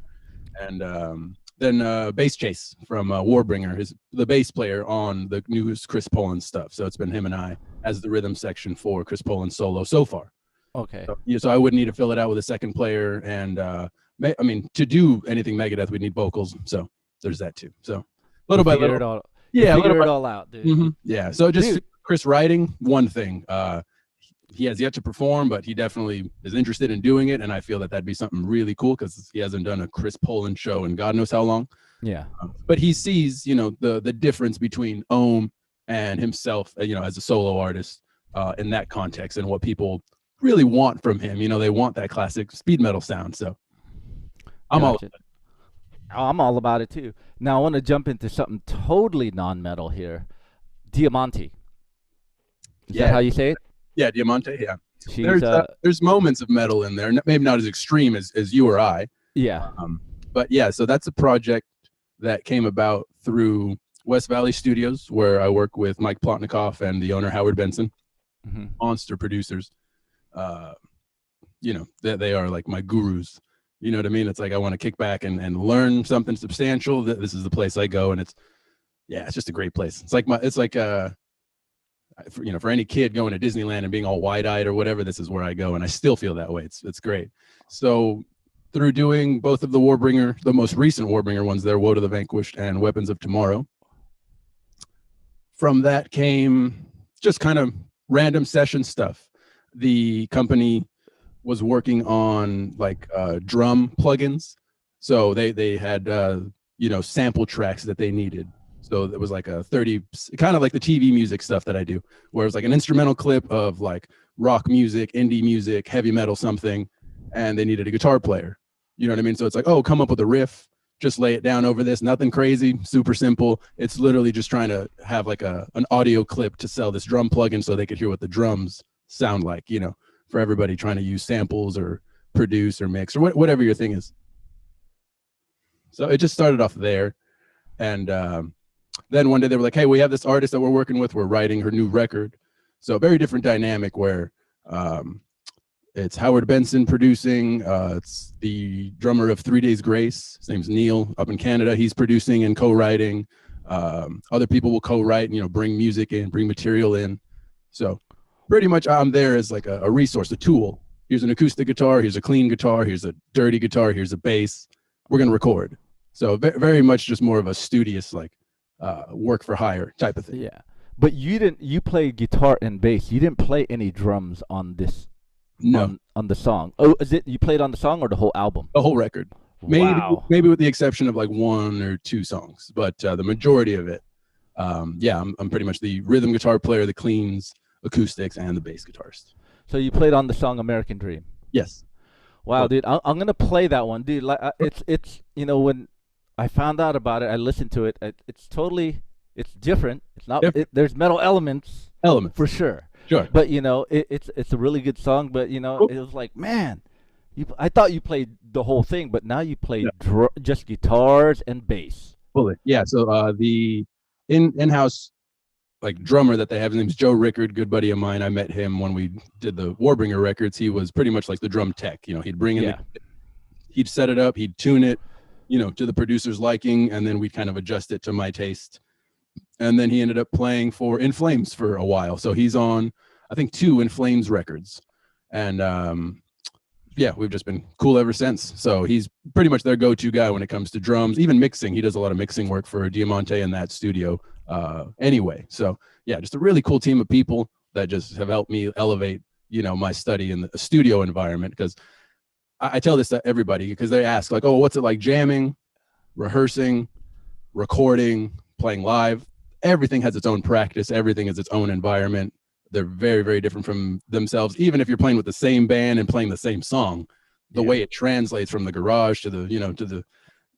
And then Bass Chase from Warbringer is the bass player on the newest Chris Poland stuff. So it's been him and I as the rhythm section for Chris Poland solo so far. Okay. So I wouldn't need to fill it out with a second player. And to do anything Megadeth, we'd need vocals. So there's that too. So little by little. Figure it all out, dude. Mm-hmm. Yeah. So just Chris writing, one thing. He has yet to perform, but he definitely is interested in doing it. And I feel that that'd be something really cool because he hasn't done a Chris Poland show in God knows how long. Yeah. But he sees, the difference between Ohm and himself, as a solo artist in that context and what people really want from him. They want that classic speed metal sound. So I'm all about it. I'm all about it too. Now I want to jump into something totally non-metal here. Diamante. Is that how you say it? Yeah, Diamante. Yeah. She's, there's moments of metal in there, maybe not as extreme as you or I. Yeah. But yeah, so that's a project that came about through West Valley Studios, where I work with Mike Plotnikoff and the owner Howard Benson, monster producers. They are like my gurus. You know what I mean? It's like I want to kick back and learn something substantial. This is the place I go, and it's just a great place. For any kid going to Disneyland and being all wide-eyed or whatever, this is where I go, and I still feel that way. It's great. So through doing both of the most recent Warbringer ones there, Woe to the Vanquished and Weapons of Tomorrow, from that came just kind of random session stuff. The company was working on drum plugins. So they had, sample tracks that they needed. So it was like a 30, kind of like the TV music stuff that I do, where it's like an instrumental clip of like rock music, indie music, heavy metal, something, and they needed a guitar player. You know what I mean? So it's like, oh, come up with a riff, just lay it down over this, nothing crazy, super simple. It's literally just trying to have like an audio clip to sell this drum plugin so they could hear what the drums sound like, for everybody trying to use samples or produce or mix or whatever your thing is. So it just started off there. And then one day they were like, hey, we have this artist that we're working with. We're writing her new record. So a very different dynamic where it's Howard Benson producing. It's the drummer of 3 Days Grace. His name's Neil up in Canada. He's producing and co-writing. Other people will co-write, bring music in, bring material in. So pretty much I'm there as like a resource, a tool. Here's an acoustic guitar. Here's a clean guitar. Here's a dirty guitar. Here's a bass. We're going to record. So very much just more of a studious, work for hire type of thing. Yeah. But you played guitar and bass. You didn't play any drums on this. No. On the song. Oh, is it you played on the song or the whole album? The whole record. Maybe with the exception of like 1 or 2 songs, but the majority of it, I'm pretty much the rhythm guitar player, the cleans, acoustics, and the bass guitarist. So you played on the song American Dream. Yes. Wow, dude, I'm gonna play that one, dude. Like it's when I found out about it, I listened to it. It's different. It's not. There's metal elements for sure. Sure. But it's a really good song. But Cool. It was like, man, I thought you played the whole thing, but now you played just guitars and bass. Fully. Yeah. So the in-house like drummer that they have. His name's Joe Rickard, good buddy of mine. I met him when we did the Warbringer records. He was pretty much like the drum tech. You know, he'd bring in, he'd set it up, he'd tune it, you know, to the producer's liking, and then we'd kind of adjust it to my taste. And then he ended up playing for In Flames for a while. So he's on, I think, 2 In Flames records. And yeah, we've just been cool ever since. So he's pretty much their go-to guy when it comes to drums, even mixing. He does a lot of mixing work for Diamante in that studio anyway. So yeah, just a really cool team of people that just have helped me elevate, you know, my study in the studio environment. Because I tell this to everybody, because they ask like, oh, what's it like jamming, rehearsing, recording, playing live? Everything has its own practice. Everything has its own environment. They're very, very different from themselves. Even if you're playing with the same band and playing the same song, the way it translates from the garage to the, you know, to the,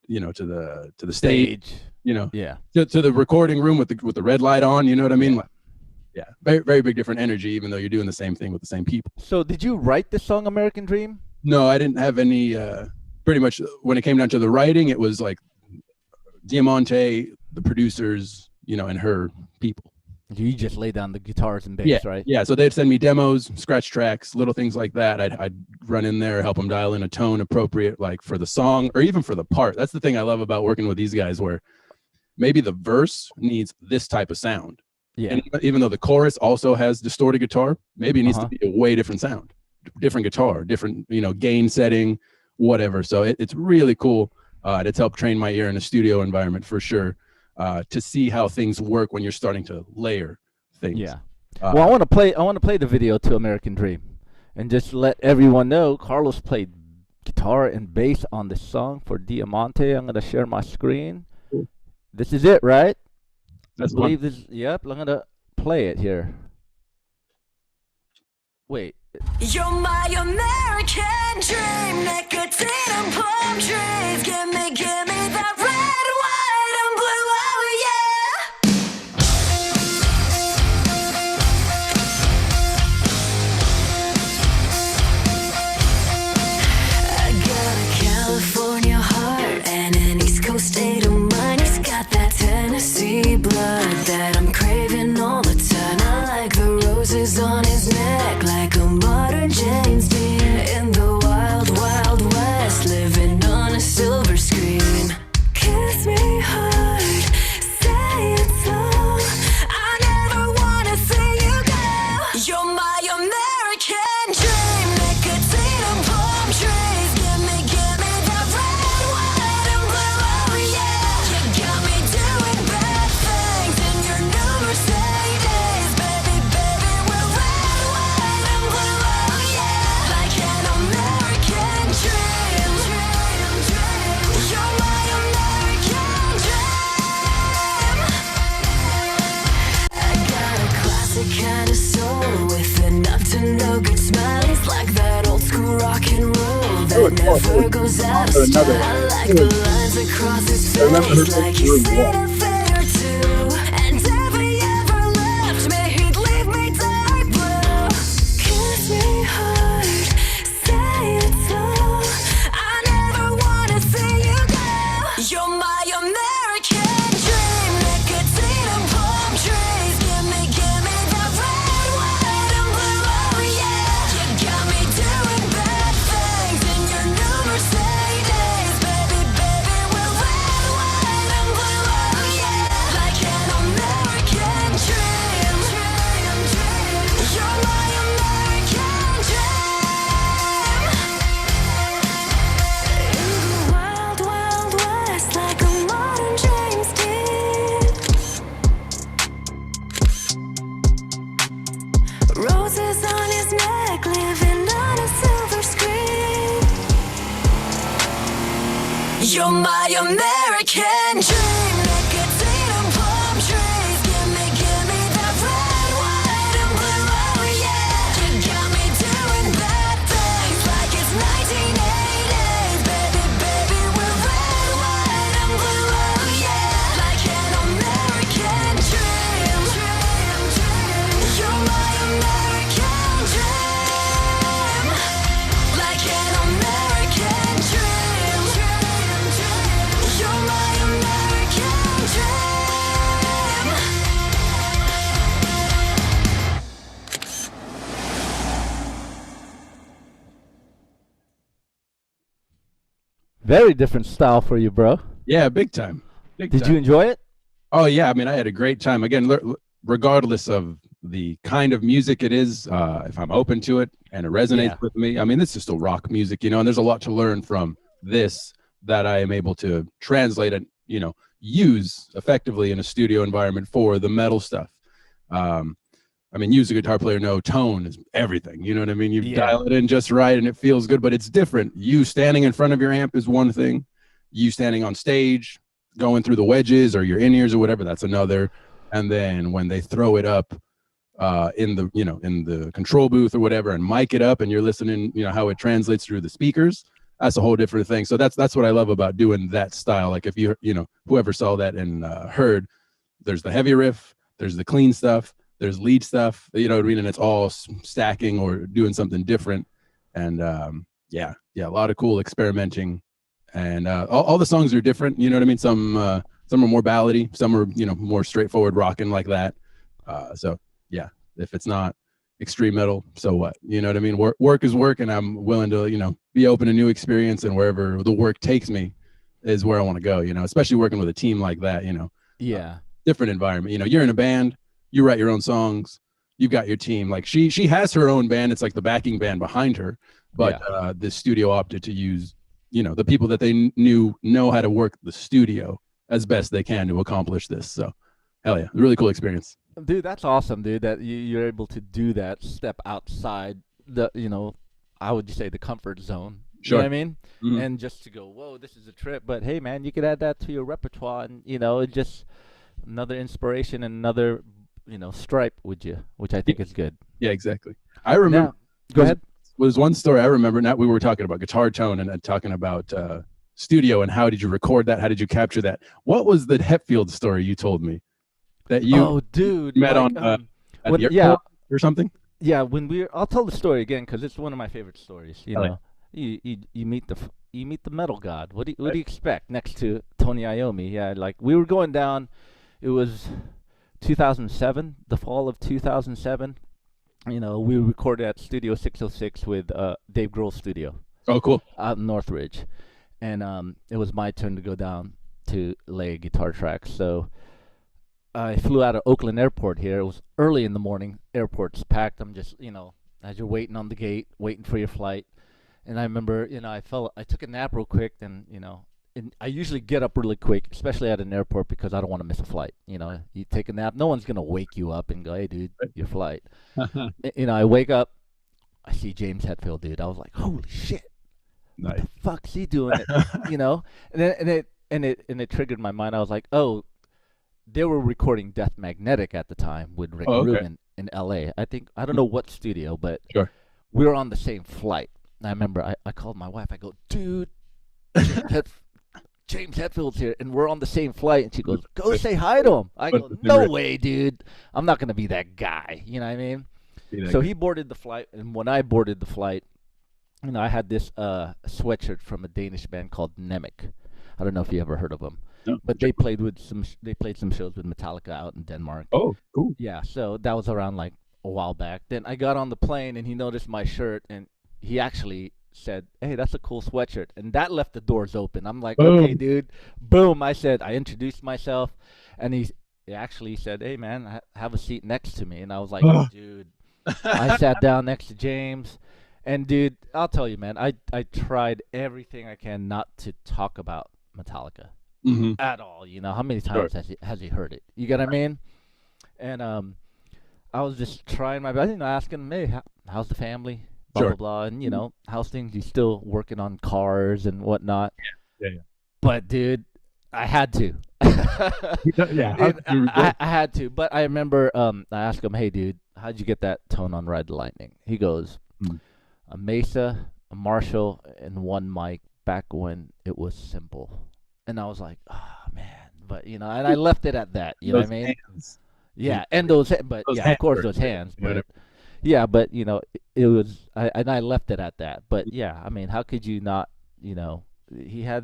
you know, to the stage, you know, to the recording room with the red light on, you know what I mean? Yeah, very, very big different energy, even though you're doing the same thing with the same people. So did you write the song American Dream? No, I didn't have any, pretty much when it came down to the writing, it was like Diamante, the producers, you know, and her people. You just lay down the guitars and bass, right? Yeah, so they'd send me demos, scratch tracks, little things like that. I'd run in there, help them dial in a tone appropriate, like for the song or even for the part. That's the thing I love about working with these guys, where maybe the verse needs this type of sound. Yeah. And even though the chorus also has distorted guitar, maybe it needs to be a way different sound, different guitar, different, you know, gain setting, whatever. So it's really cool. It's helped train my ear in a studio environment for sure. To see how things work when you're starting to layer things. Yeah. Well, I want to play the video to American Dream, and just let everyone know Carlos played guitar and bass on this song for Diamante. I'm gonna share my screen. Cool. This is it, right? That's I believe this. Yep. I'm gonna play it here. Wait. You're my American dream, nicotine and palm trees. Give me that red, white, and blue. Oh yeah. I got a California heart and an East Coast state of mind. He's got that Tennessee blood that I'm craving all the time. I like the roses on his neck, like a modern James Dean in the wild, wild west, living on a silver screen. Kiss me hard, say it slow. I never wanna see you go. You're my American dream, nicotine and palm trees. Give me that red, white, and blue. Oh yeah. You got me doing bad things in your new Mercedes, baby, we're red, white, and blue. Oh yeah. Like an American dream. You're my American dream. I got a classic kind of soul with enough to no good smile. It's like that old school rock and roll that never goes out of style. I like the lines across his face, like he's seen a thing or two. And if he ever left me, he'd leave me dark blue. Kiss me hard, say it slow. I never wanna see you go. You're my American dream, nicotine and palm trees. Give me that red, white, and blue. Oh yeah. You got me doing bad things in your new Mercedes, baby, we're red, white, and blue. Oh yeah. Like an American dream. You're my American dream. In the wild, wild west, like a modern James Dean. Roses on his neck, living on a silver screen. You're my American dream, nicotine and palm trees. Give me that red, white, and blue. Oh yeah. You got me doing bad things like it's 1980s, baby, we're red, white, and blue. Oh yeah. Like an American dream. You're my American dream. Like an American dream. You're my American Very different style for you, bro. Yeah, big time. Did you enjoy it? Oh yeah, I mean, I had a great time. Again, regardless of the kind of music it is, if I'm open to it and it resonates with me, I mean, this is still rock music, and there's a lot to learn from this that I am able to translate and use effectively in a studio environment for the metal stuff. I mean, you as a guitar player know tone is everything. You know what I mean? You dial it in just right and it feels good, but it's different. You standing in front of your amp is one thing. You standing on stage, going through the wedges or your in-ears or whatever, that's another. And then when they throw it up in the control booth or whatever and mic it up and you're listening, how it translates through the speakers, that's a whole different thing. So that's what I love about doing that style. Like if whoever saw that and heard, there's the heavy riff, there's the clean stuff, there's lead stuff, you know what I mean? And it's all stacking or doing something different. And a lot of cool experimenting. And all the songs are different, you know what I mean? Some are more ballady, some are, more straightforward rocking like that. So yeah, if it's not extreme metal, so what? You know what I mean? Work is work, and I'm willing to, be open to new experience, and wherever the work takes me is where I want to go, especially working with a team like that, different environment. You're in a band, you write your own songs, you've got your team. Like she has her own band, it's like the backing band behind her, but the studio opted to use, the people that they know how to work the studio as best they can to accomplish this. So hell yeah, really cool experience. Dude, that's awesome, dude, that you're able to do that, step outside the, I would say the comfort zone. Sure. You know what I mean? Mm-hmm. And just to go, whoa, this is a trip. But hey, man, you could add that to your repertoire, and it's just another inspiration and another, stripe with you, which I think is good. Yeah, exactly. I remember. Now, go ahead. Was one story I remember. Now we were talking about guitar tone and talking about studio and how did you record that? How did you capture that? What was the Hetfield story you told me that you met on at the airport or something? Yeah, I'll tell the story again because it's one of my favorite stories. You meet the metal god. What do you expect next to Tony Iommi? Yeah, like we were going down. It was 2007, the fall of 2007. We recorded at Studio 606 with Dave Grohl's studio. Oh, cool. Out in Northridge. And it was my turn to go down to lay a guitar track. So I flew out of Oakland Airport here. It was early in the morning. Airport's packed. I'm just, as you're waiting on the gate, waiting for your flight. And I remember, I took a nap real quick. And, and I usually get up really quick, especially at an airport, because I don't want to miss a flight. You take a nap. No one's going to wake you up and go, hey, dude, your flight. I wake up. I see James Hetfield, dude. I was like, holy shit. Nice. What the fuck's he doing? And it triggered my mind. I was like, oh, they were recording Death Magnetic at the time with Rick Rubin in L.A. I don't know what studio, but we were on the same flight. And I remember I called my wife. I go, dude, James Hetfield's here, and we're on the same flight. And she goes, go say hi to him. I go, no way, dude. I'm not going to be that guy. You know what I mean? So he boarded the flight, and when I boarded the flight, I had this sweatshirt from a Danish band called Nemec. I don't know if you ever heard of them. No, but they played some shows with Metallica out in Denmark. Oh, cool. Yeah, so that was around like a while back. Then I got on the plane, and he noticed my shirt, and he actually said, hey, that's a cool sweatshirt. And that left the doors open. I'm like, okay, dude. Boom. I introduced myself, and he actually said, hey, man, have a seat next to me. And I was like, dude. I sat down next to James. And, dude, I'll tell you, man, I tried everything I can not to talk about Metallica at all. How many times has he heard it? You get what I mean? And I was just trying my best, asking him, hey, how's the family? Blah, blah, blah. And, how's things? You still working on cars and whatnot? Yeah. But, dude, I had to. I had to. But I remember I asked him, hey, dude, how'd you get that tone on Ride the Lightning? He goes, a Mesa, a Marshall, and one mic back when it was simple. And I was like, oh, man. But, and I left it at that. You know what I mean? Hands. Yeah, and those of course, those hands. But, yeah, but, it was, I left it at that. But, yeah, I mean, how could you not, he has,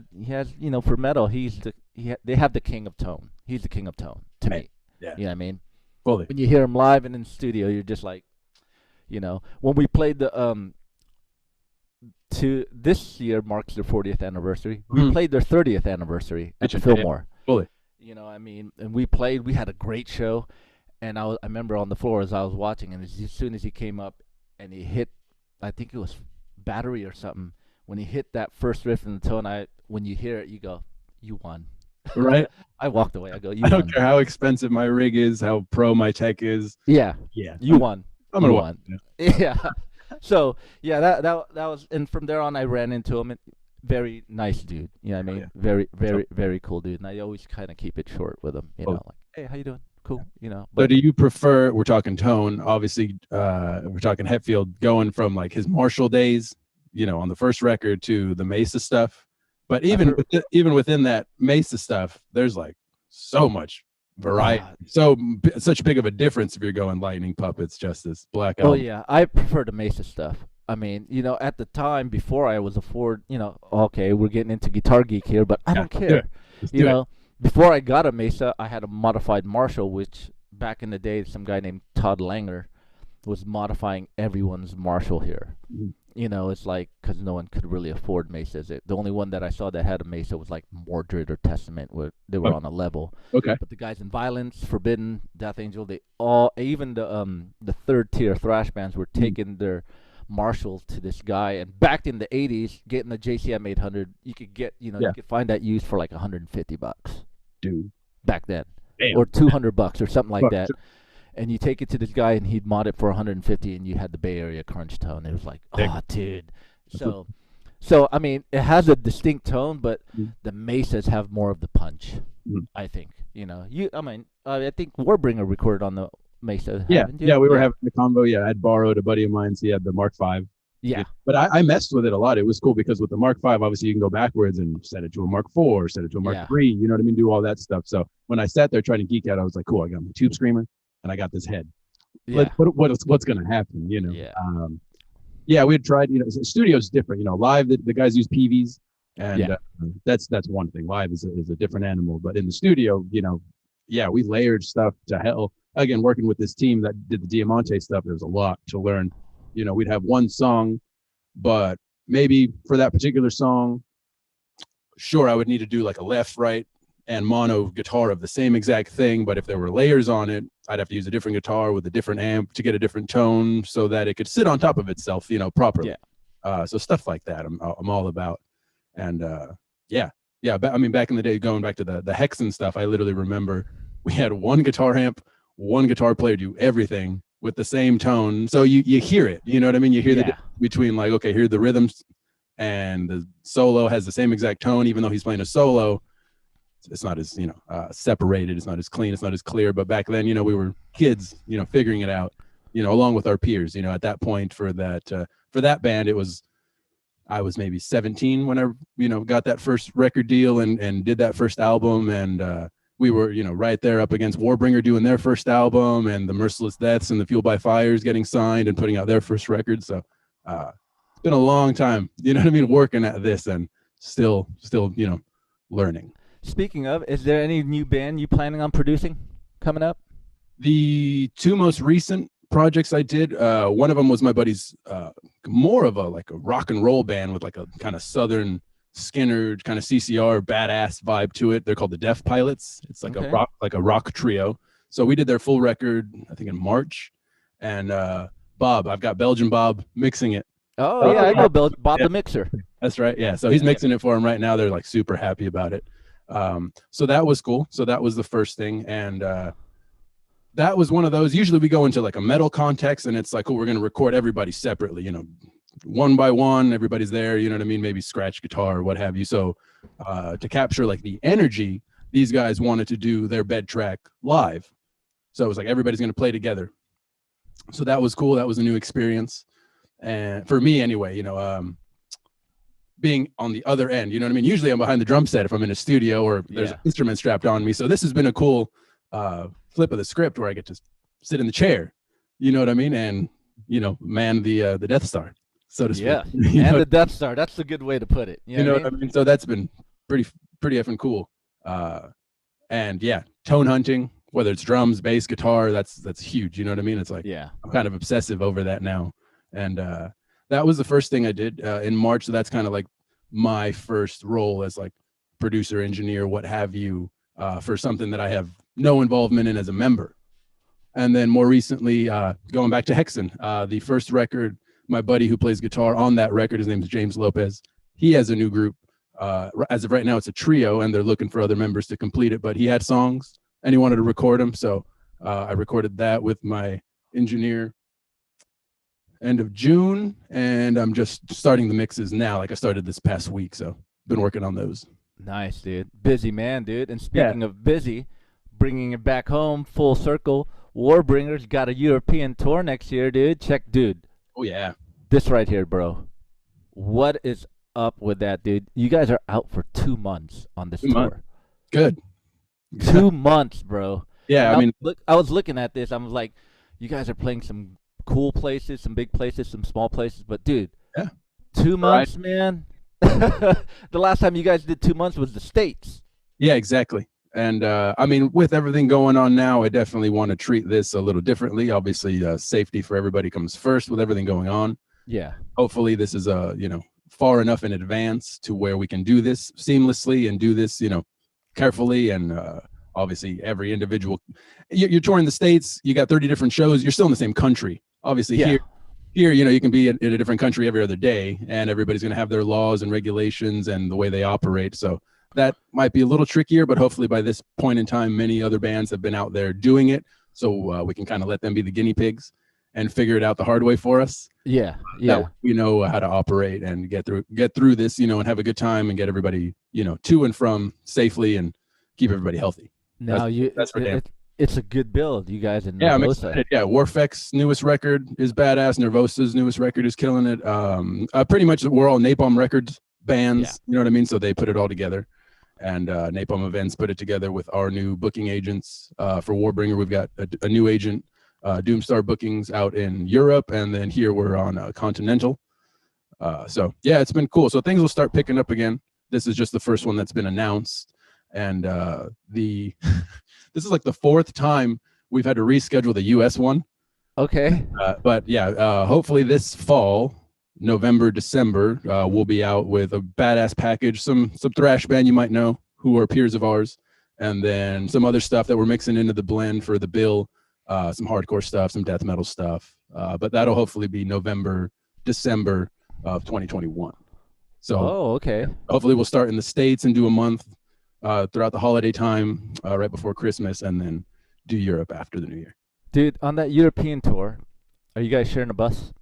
for metal, they have the king of tone. He's the king of tone to me. Yeah. You know what I mean? Fully. When you hear him live and in the studio, you're just like, when we played the to this year marks their 40th anniversary. We Mhm. played their 30th anniversary at the Did you? Yeah. Fillmore. Fully. You know, I mean, and we played. We had a great show, and I remember on the floor as I was watching, and as soon as he came up and he hit, I think it was Battery or something. When he hit that first riff in the tone, when you hear it, you go, "You won." Right. I walked away. I go, "You I won." don't care how expensive my rig is, how pro my tech is. Yeah, Yeah. you won. I'm You gonna won. win. Yeah. So yeah, that was, and from there on, I ran into him. And very nice dude. You know what I mean? Yeah. Very, very, very cool dude. And I always kind of keep it short with him. You Oh. know, like, hey, how you doing? Cool. You know. So But do you prefer, we're talking tone, obviously, we're talking Hetfield going from like his Marshall days, on the first record to the Mesa stuff. But even even within that Mesa stuff, there's like so much variety, such big of a difference if you're going Lightning Puppets, Justice, Black oh Album. yeah, I prefer the Mesa stuff. I mean, at the time before I was okay, we're getting into Guitar Geek here, but I don't care. Let's do it. Before I got a Mesa, I had a modified Marshall, which back in the day, some guy named Todd Langer was modifying everyone's Marshall here. Mhm. It's like, because no one could really afford Mesas. The only one that I saw that had a Mesa was like Mordred or Testament, where they were on a level. Okay. But the guys in Violence, Forbidden, Death Angel, they all, even the third tier thrash bands were taking their Marshalls to this guy. And back in the 80s, getting the JCM 800, you could get, you could find that used for like $150 Dude. back then. Damn. Or $200 or something like Fuck. that. And you take it to this guy and he'd mod it for 150, and you had the Bay Area crunch tone. It was like, oh, dude. So I mean, it has a distinct tone, but the Mesas have more of the punch. I think. I think Warbringer recorded on the Mesa. Yeah, haven't you? yeah, we were having a combo. Yeah, I'd borrowed a buddy of mine, so he had the Mark V. Yeah. But I messed with it a lot. It was cool because with the Mark V, obviously you can go backwards and set it to a Mark IV, set it to a Mark III, you know what I mean? Do all that stuff. So when I sat there trying to geek out, I was like, cool, I got my Tube Screamer and I got this head. Yeah. What's going to happen, Yeah. We had tried, studio's different, live, the guys use PVs, and that's one thing. Live is a different animal, but in the studio, we layered stuff to hell. Again, working with this team that did the Diamante stuff, there's a lot to learn. We'd have one song, but maybe for that particular song, sure, I would need to do like a left, right, and mono guitar of the same exact thing. But if there were layers on it, I'd have to use a different guitar with a different amp to get a different tone so that it could sit on top of itself, properly. Yeah. So stuff like that, I'm all about. And I mean, back in the day, going back to the Hexen stuff, I literally remember we had one guitar amp, one guitar player do everything with the same tone. So you hear it, you know what I mean? You hear the difference between like, okay, here are the rhythms, and the solo has the same exact tone, even though he's playing a solo. It's not as, separated. It's not as clean. It's not as clear. But back then, we were kids, figuring it out, along with our peers, at that point for that band, I was maybe 17 when I, got that first record deal and did that first album. And, we were, right there up against Warbringer doing their first album, and the Merciless Deaths and the Fueled by Fires getting signed and putting out their first record. So it's been a long time, working at this and still, learning. Speaking of, is there any new band you planning on producing coming up? The two most recent projects I did, one of them was my buddy's, more of a rock and roll band with like a kind of Southern Skinner kind of CCR badass vibe to it. They're called the Deaf Pilots. It's like a rock trio. So we did their full record, I think in March. And I've got Belgian Bob mixing it. Oh yeah, I know Bob the Mixer. That's right. Yeah. So he's mixing it for him right now. They're like super happy about it. So that was cool. So that was the first thing. And that was one of those. Usually we go into like a metal context and it's like, oh, we're going to record everybody separately, one by one, everybody's there, you know what I mean? Maybe scratch guitar or what have you. So to capture like the energy, these guys wanted to do their bed track live. So it was like, everybody's going to play together. So that was cool. That was a new experience. And for me anyway, being on the other end, you know what I mean? Usually I'm behind the drum set if I'm in a studio or there's an instrument strapped on me. So this has been a cool flip of the script where I get to sit in the chair, you know what I mean? And, man the Death Star, so to speak. Yeah, and the Death Star. That's a good way to put it. You know what I mean? So that's been pretty effing cool. And yeah, tone hunting, whether it's drums, bass, guitar, that's huge. You know what I mean? It's like, I'm kind of obsessive over that now. And that was the first thing I did in March. So that's kind of like my first role as like producer, engineer, what have you, for something that I have no involvement in as a member. And then more recently, going back to Hexen, the first record, my buddy who plays guitar on that record, his name is James Lopez. He has a new group. As of right now, it's a trio, and they're looking for other members to complete it. But he had songs, and he wanted to record them, so I recorded that with my engineer end of June, and I'm just starting the mixes now. Like I started this past week, so been working on those. Nice, dude. Busy man, dude. And speaking of busy, bringing it back home full circle, Warbringer's got a European tour next year, dude. Dude. Oh yeah. This right here, bro. What is up with that, dude? You guys are out for 2 months on this 2 tour. months. Good. 2 months, bro. Yeah, I mean, I was looking at this. I was like, you guys are playing some cool places, some big places, some small places. But, dude, 2 months, man. The last time you guys did 2 months was the States. Yeah, exactly. And I mean, with everything going on now, I definitely want to treat this a little differently. Obviously, safety for everybody comes first with everything going on. Yeah. Hopefully, this is far enough in advance to where we can do this seamlessly and do this, carefully. And obviously, every individual, you're touring the States. You got 30 different shows. You're still in the same country. Obviously, here, you can be in a different country every other day, and everybody's going to have their laws and regulations and the way they operate. So that might be a little trickier, but hopefully by this point in time, many other bands have been out there doing it. So we can kind of let them be the guinea pigs and figure it out the hard way for us. Yeah. We know how to operate and get through this, and have a good time and get everybody, to and from safely and keep everybody healthy. Now that's for damn. It's a good build, you guys. In yeah, I'm Nervosa. excited. Yeah, Warfek's newest record is badass. Nervosa's newest record is killing it. Pretty much we're all Napalm Records bands. You know what I mean? So they put it all together. And Napalm Events put it together with our new booking agents. For Warbringer, we've got a new agent, Doomstar Bookings, out in Europe, and then here we're on Continental. So yeah, it's been cool. So things will start picking up again. This is just the first one that's been announced, and this is like the 4th time we've had to reschedule the U.S. one. Okay. But yeah, hopefully this fall, November, December, we'll be out with a badass package, some thrash band you might know who are peers of ours, and then some other stuff that we're mixing into the blend for the bill, some hardcore stuff, some death metal stuff. But that'll hopefully be November, December of 2021. So okay. Hopefully we'll start in the States and do a month throughout the holiday time, right before Christmas, and then do Europe after the New Year. Dude, on that European tour, are you guys sharing a bus?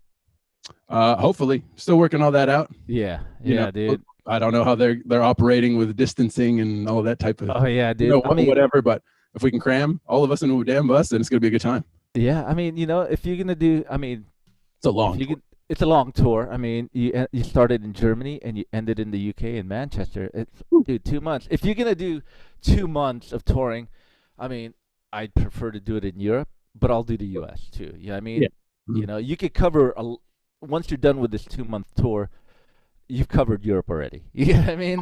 Hopefully, still working all that out. Yeah, dude. I don't know how they're operating with distancing and all that type of. Oh yeah, dude. Whatever. But if we can cram all of us into a damn bus, then it's gonna be a good time. Yeah, I mean, if you're gonna do, it's a long. It's a long tour. I mean, you started in Germany and you ended in the UK in Manchester. It's dude, 2 months. If you're gonna do 2 months of touring, I'd prefer to do it in Europe, but I'll do the US too. Yeah, you could cover once you're done with this 2-month tour, you've covered Europe already. You know what I mean?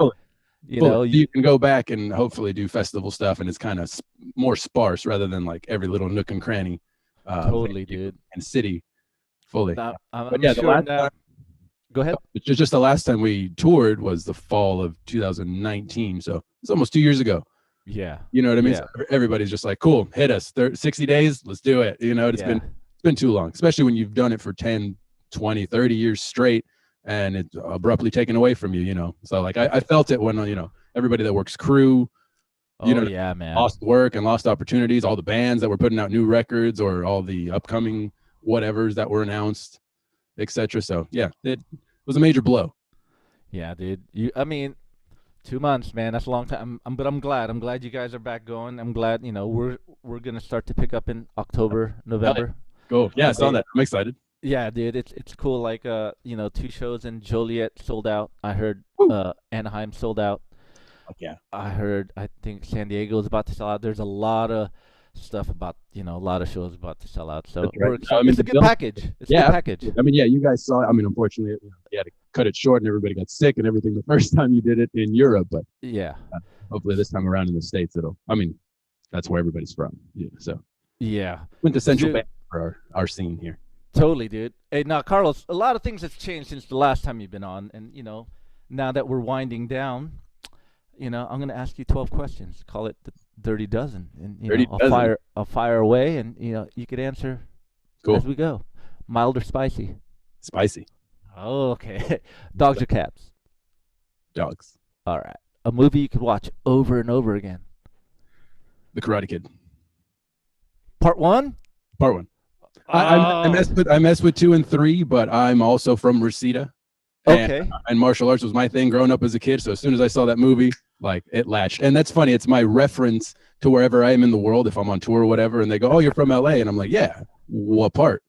You can go back and hopefully do festival stuff, and it's kind of more sparse rather than like every little nook and cranny. Totally, dude. And city. Fully. Now, the last time, go ahead. Just the last time we toured was the fall of 2019, so it's almost 2 years ago. Yeah. You know what I mean? Yeah. So everybody's just like, cool, hit us. 60 days, let's do it. It's been too long, especially when you've done it for 10, 20, 30 years straight, and it's abruptly taken away from you. So like I felt it when everybody that works crew, man, lost work and lost opportunities. All the bands that were putting out new records or all the upcoming whatevers that were announced, etc. So yeah, it was a major blow. Yeah, dude. 2 months, man. That's a long time. But I'm glad you guys are back going. I'm glad we're gonna start to pick up in October, November. Cool. Yeah, I saw that. I'm excited. Yeah, dude. It's cool. Like 2 shows in Joliet sold out. I heard Anaheim sold out. Yeah. I think San Diego is about to sell out. There's a lot of stuff about a lot of shows about to sell out. So right. it's a good package. It's a good package. You guys saw it. Unfortunately, you had to cut it short and everybody got sick and everything the first time you did it in Europe. But yeah, hopefully this time around in the States, that's where everybody's from. Yeah. So yeah, quintessential band for our scene here. Totally, dude. Hey, now, Carlos, a lot of things have changed since the last time you've been on, and now that we're winding down, I'm gonna ask you 12 questions. Call it the Dirty Dozen, and Dirty I'll dozen. fire away, and you could answer Cool. as we go. Mild or spicy? Spicy. Oh, okay. Dogs or cats? Dogs. All right. A movie you could watch over and over again. The Karate Kid. Part one? Part one. I mess with 2 and 3, but I'm also from Reseda. Okay. And martial arts was my thing growing up as a kid. So as soon as I saw that movie, like it latched. And that's funny. It's my reference to wherever I am in the world. If I'm on tour or whatever, and they go, "Oh, you're from LA," and I'm like, "Yeah, what part?"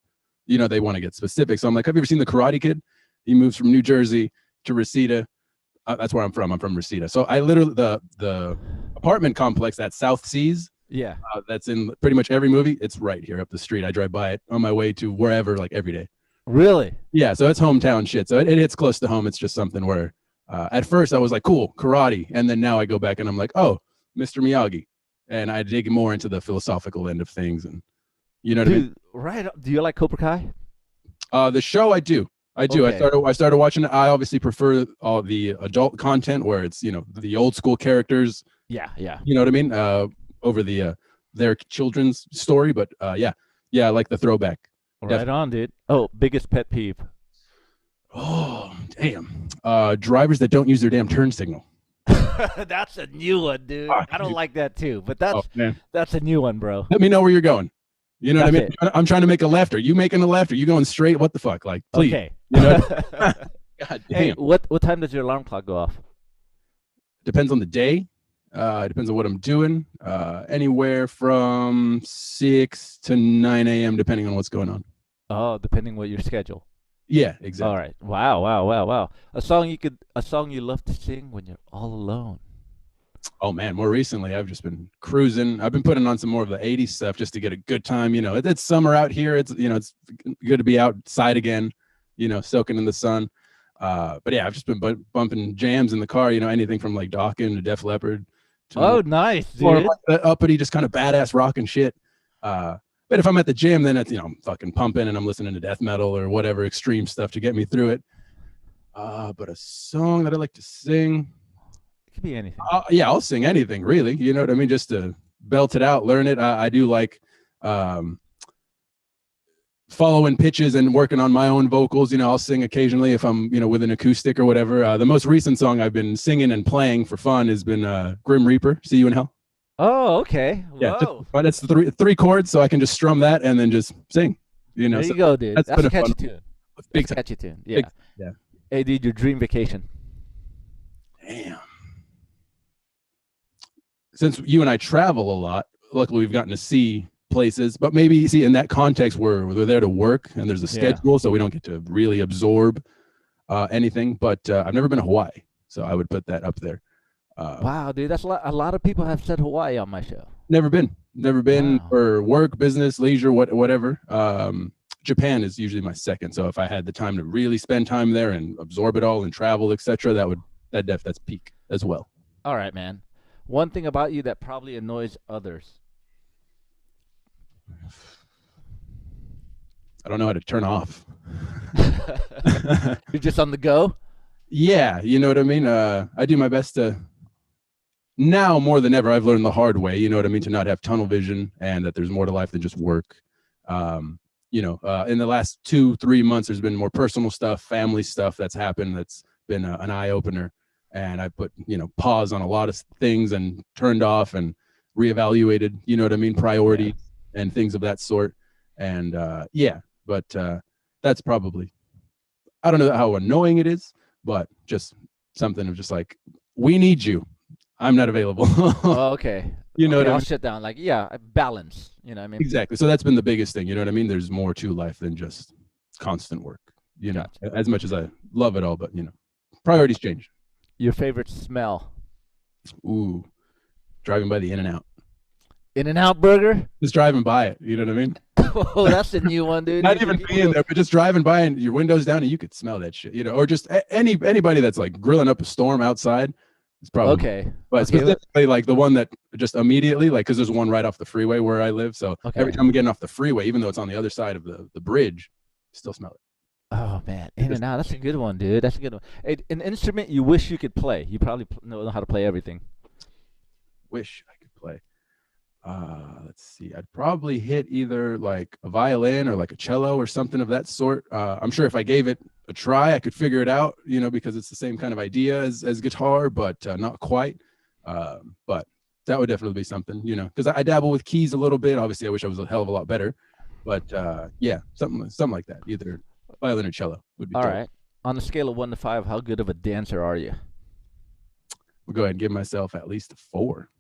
They want to get specific. So I'm like, "Have you ever seen The Karate Kid?" He moves from New Jersey to Reseda. That's where I'm from. I'm from Reseda. So I literally the apartment complex that South Seas. Yeah. That's in pretty much every movie. It's right here up the street. I drive by it on my way to wherever, like every day. Really? Yeah, so it's hometown shit. So it hits close to home. It's just something where at first I was like, cool, karate. And then now I go back and I'm like, oh, Mr. Miyagi. And I dig more into the philosophical end of things. And you know what I mean? Right. Do you like Cobra Kai? The show I do. Okay. I started watching it. I obviously prefer all the adult content where it's, the old school characters. Yeah. You know what I mean? Over the their children's story. But yeah, I like the throwback. Right on, dude. Oh, biggest pet peeve. Oh, damn. Drivers that don't use their damn turn signal. That's a new one, dude. Fuck, I don't dude. like that too, but Oh, man. that's a new one, bro. Let me know where you're going. You know what I mean? That's I'm trying to make a left. Are you making a left? Are you going straight? What the fuck? Like, please. Okay. You know? God damn. Hey, what time does your alarm clock go off? Depends on the day. It depends on what I'm doing. Anywhere from 6 to 9 a.m. depending on what's going on. Oh, depending what your schedule. Yeah, exactly. All right. Wow. A song you love to sing when you're all alone. Oh man, more recently I've just been cruising. I've been putting on some more of the 80s stuff just to get a good time. It's summer out here. It's it's good to be outside again, soaking in the sun. But yeah, I've just been bumping jams in the car, anything from like Dawkins to Def Leppard to Oh, nice, more dude. like that uppity, just kind of badass rock and shit. But if I'm at the gym, then it's I'm fucking pumping and I'm listening to death metal or whatever extreme stuff to get me through it. But a song that I like to sing. It could be anything. Yeah, I'll sing anything really. You know what I mean? Just to belt it out, learn it. I do like following pitches and working on my own vocals. I'll sing occasionally if I'm, with an acoustic or whatever. The most recent song I've been singing and playing for fun has been Grim Reaper, See You in Hell. Oh, okay. Yeah, Whoa. but it's the three chords, so I can just strum that and then just sing. There So you go, dude. that's That's been a a fun- catchy tune. big That's a time. catchy tune. Yeah. Yeah. Hey, dude, your dream vacation. Damn. Since you and I travel a lot, luckily we've gotten to see places, but maybe see in that context where we're there to work and there's a Yeah. schedule, so we don't get to really absorb anything. But I've never been to Hawaii, so I would put that up there. Wow, dude, that's a lot of people have said Hawaii on my show. Never been Wow. for work, business, leisure, whatever. Japan is usually my second. So if I had the time to really spend time there and absorb it all and travel, etc., that's peak as well. All right, man. One thing about you that probably annoys others. I don't know how to turn off. You're just on the go? Yeah, you know what I mean? I do my best to, now more than ever, I've learned the hard way, you know what I mean, to not have tunnel vision and that there's more to life than just work. In the last 2-3 months, there's been more personal stuff, family stuff that's happened that's been an eye-opener. And I put, pause on a lot of things and turned off and reevaluated, you know what I mean, priority and things of that sort. And but that's probably, I don't know how annoying it is, but just something of just like, we need you. I'm not available. Oh, okay. You know Okay, what I I'll mean? shut down. Like, yeah, balance. You know what I mean? Exactly. So that's been the biggest thing. You know what I mean? There's more to life than just constant work, Gotcha. as much as I love it all, but priorities change. Your favorite smell? Ooh, driving by the In-N-Out. In-N-Out Burger? Just driving by it. You know what I mean? Oh, that's a new one, dude. Not even being there, but just driving by and your windows down and you could smell that shit, or just anybody that's like grilling up a storm outside. It's probably Okay. But Okay, specifically, like the one that just immediately, like, because there's one right off the freeway where I live. So Okay. every time I'm getting off the freeway, even though it's on the other side of the bridge, Still smell it. Oh man, In and Out. That's a good one, dude. That's a good one. Hey, an instrument you wish you could play. You probably know how to play everything. Wish I could play. Let's see. I'd probably hit either like a violin or like a cello or something of that sort. I'm sure if I gave it a try, I could figure it out, because it's the same kind of idea as guitar, but not quite. But that would definitely be something, because I dabble with keys a little bit. Obviously, I wish I was a hell of a lot better, but yeah, something like that. Either violin or cello would be All dope. right. On a scale of 1 to 5, how good of a dancer are you? We'll go ahead and give myself at least a 4.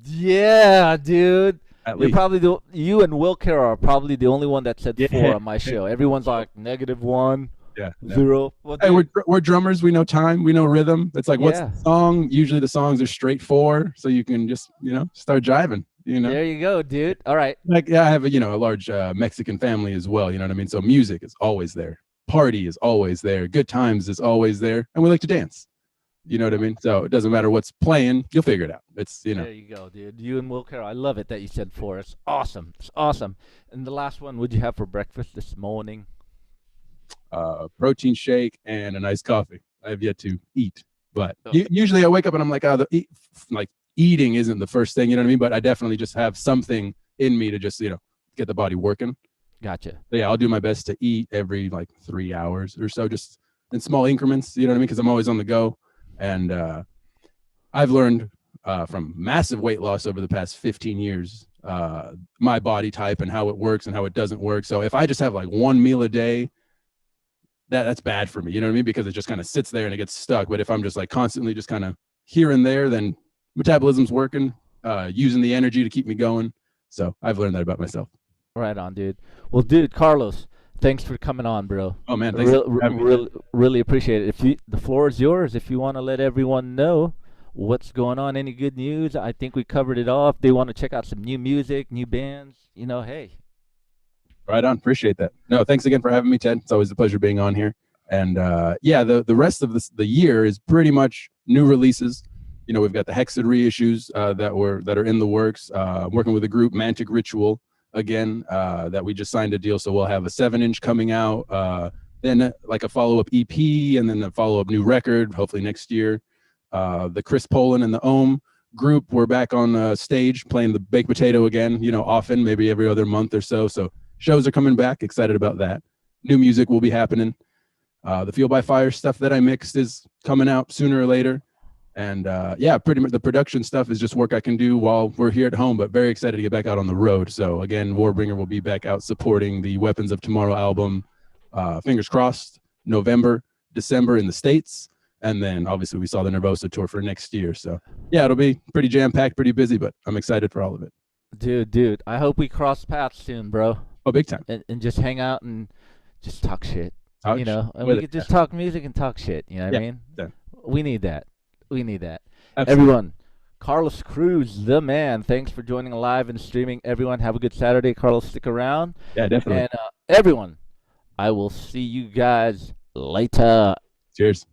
Yeah, dude. At You're least. probably you and Will Carroll are probably the only one that said Yeah. 4 on my show. Everyone's like -1, Yeah. 0. Well, Hey, dude, we're drummers. We know time. We know rhythm. It's like, what's Yeah. the song? Usually the songs are straight 4, so you can just, start jiving. there you go, dude. All right. Like, yeah, I have a large Mexican family as well. You know what I mean? So music is always there. Party is always there. Good times is always there, and we like to dance. You know what I mean? So it doesn't matter what's playing, you'll figure it out. It's There you go, dude. You and Will Carroll. I love it that you said 4. It's awesome. It's awesome. And the last one, what'd you have for breakfast this morning? protein shake and a nice coffee. I have yet to eat, but Okay. usually I wake up and I'm like, eating isn't the first thing. You know what I mean? But I definitely just have something in me to just get the body working. Gotcha. So yeah, I'll do my best to eat every like 3 hours or so, just in small increments. You know what I mean? Because I'm always on the go. And I've learned from massive weight loss over the past 15 years, my body type and how it works and how it doesn't work. So if I just have like one meal a day, that's bad for me. You know what I mean? Because it just kind of sits there and it gets stuck. But if I'm just like constantly just kind of here and there, then metabolism's working, using the energy to keep me going. So I've learned that about myself. Right on, dude. Well, dude, Carlos, thanks for coming on, bro. Oh man, thanks for having me. Really appreciate it. The floor is yours. If you want to let everyone know what's going on, any good news, I think we covered it all. If they want to check out some new music, new bands, hey. Right on. Appreciate that. No, thanks again for having me, Ted. It's always a pleasure being on here. And yeah, the rest of the year is pretty much new releases. We've got the Hexen reissues that are in the works. Working with a group, Mantic Ritual, again, that we just signed a deal. So we'll have a 7-inch coming out, then like a follow-up EP, and then a follow-up new record, hopefully next year. The Chris Poland and the Ohm group, we're back on stage playing the baked potato again, often, maybe every other month or so. So shows are coming back. Excited about that. New music will be happening. The Fuel by Fire stuff that I mixed is coming out sooner or later. And yeah, pretty much the production stuff is just work I can do while we're here at home, but very excited to get back out on the road. So again, Warbringer will be back out supporting the Weapons of Tomorrow album. Fingers crossed, November, December in the States. And then obviously we saw the Nervosa tour for next year. So yeah, it'll be pretty jam-packed, pretty busy, but I'm excited for all of it. Dude, I hope we cross paths soon, bro. Oh, big time. And just hang out and just talk shit. Talk And we could just talk music and talk shit. You know what I mean? Yeah. We need that. We need that. Absolutely. Everyone, Carlos Cruz, the man. Thanks for joining live and streaming. Everyone, have a good Saturday. Carlos, stick around. Yeah, definitely. And everyone, I will see you guys later. Cheers.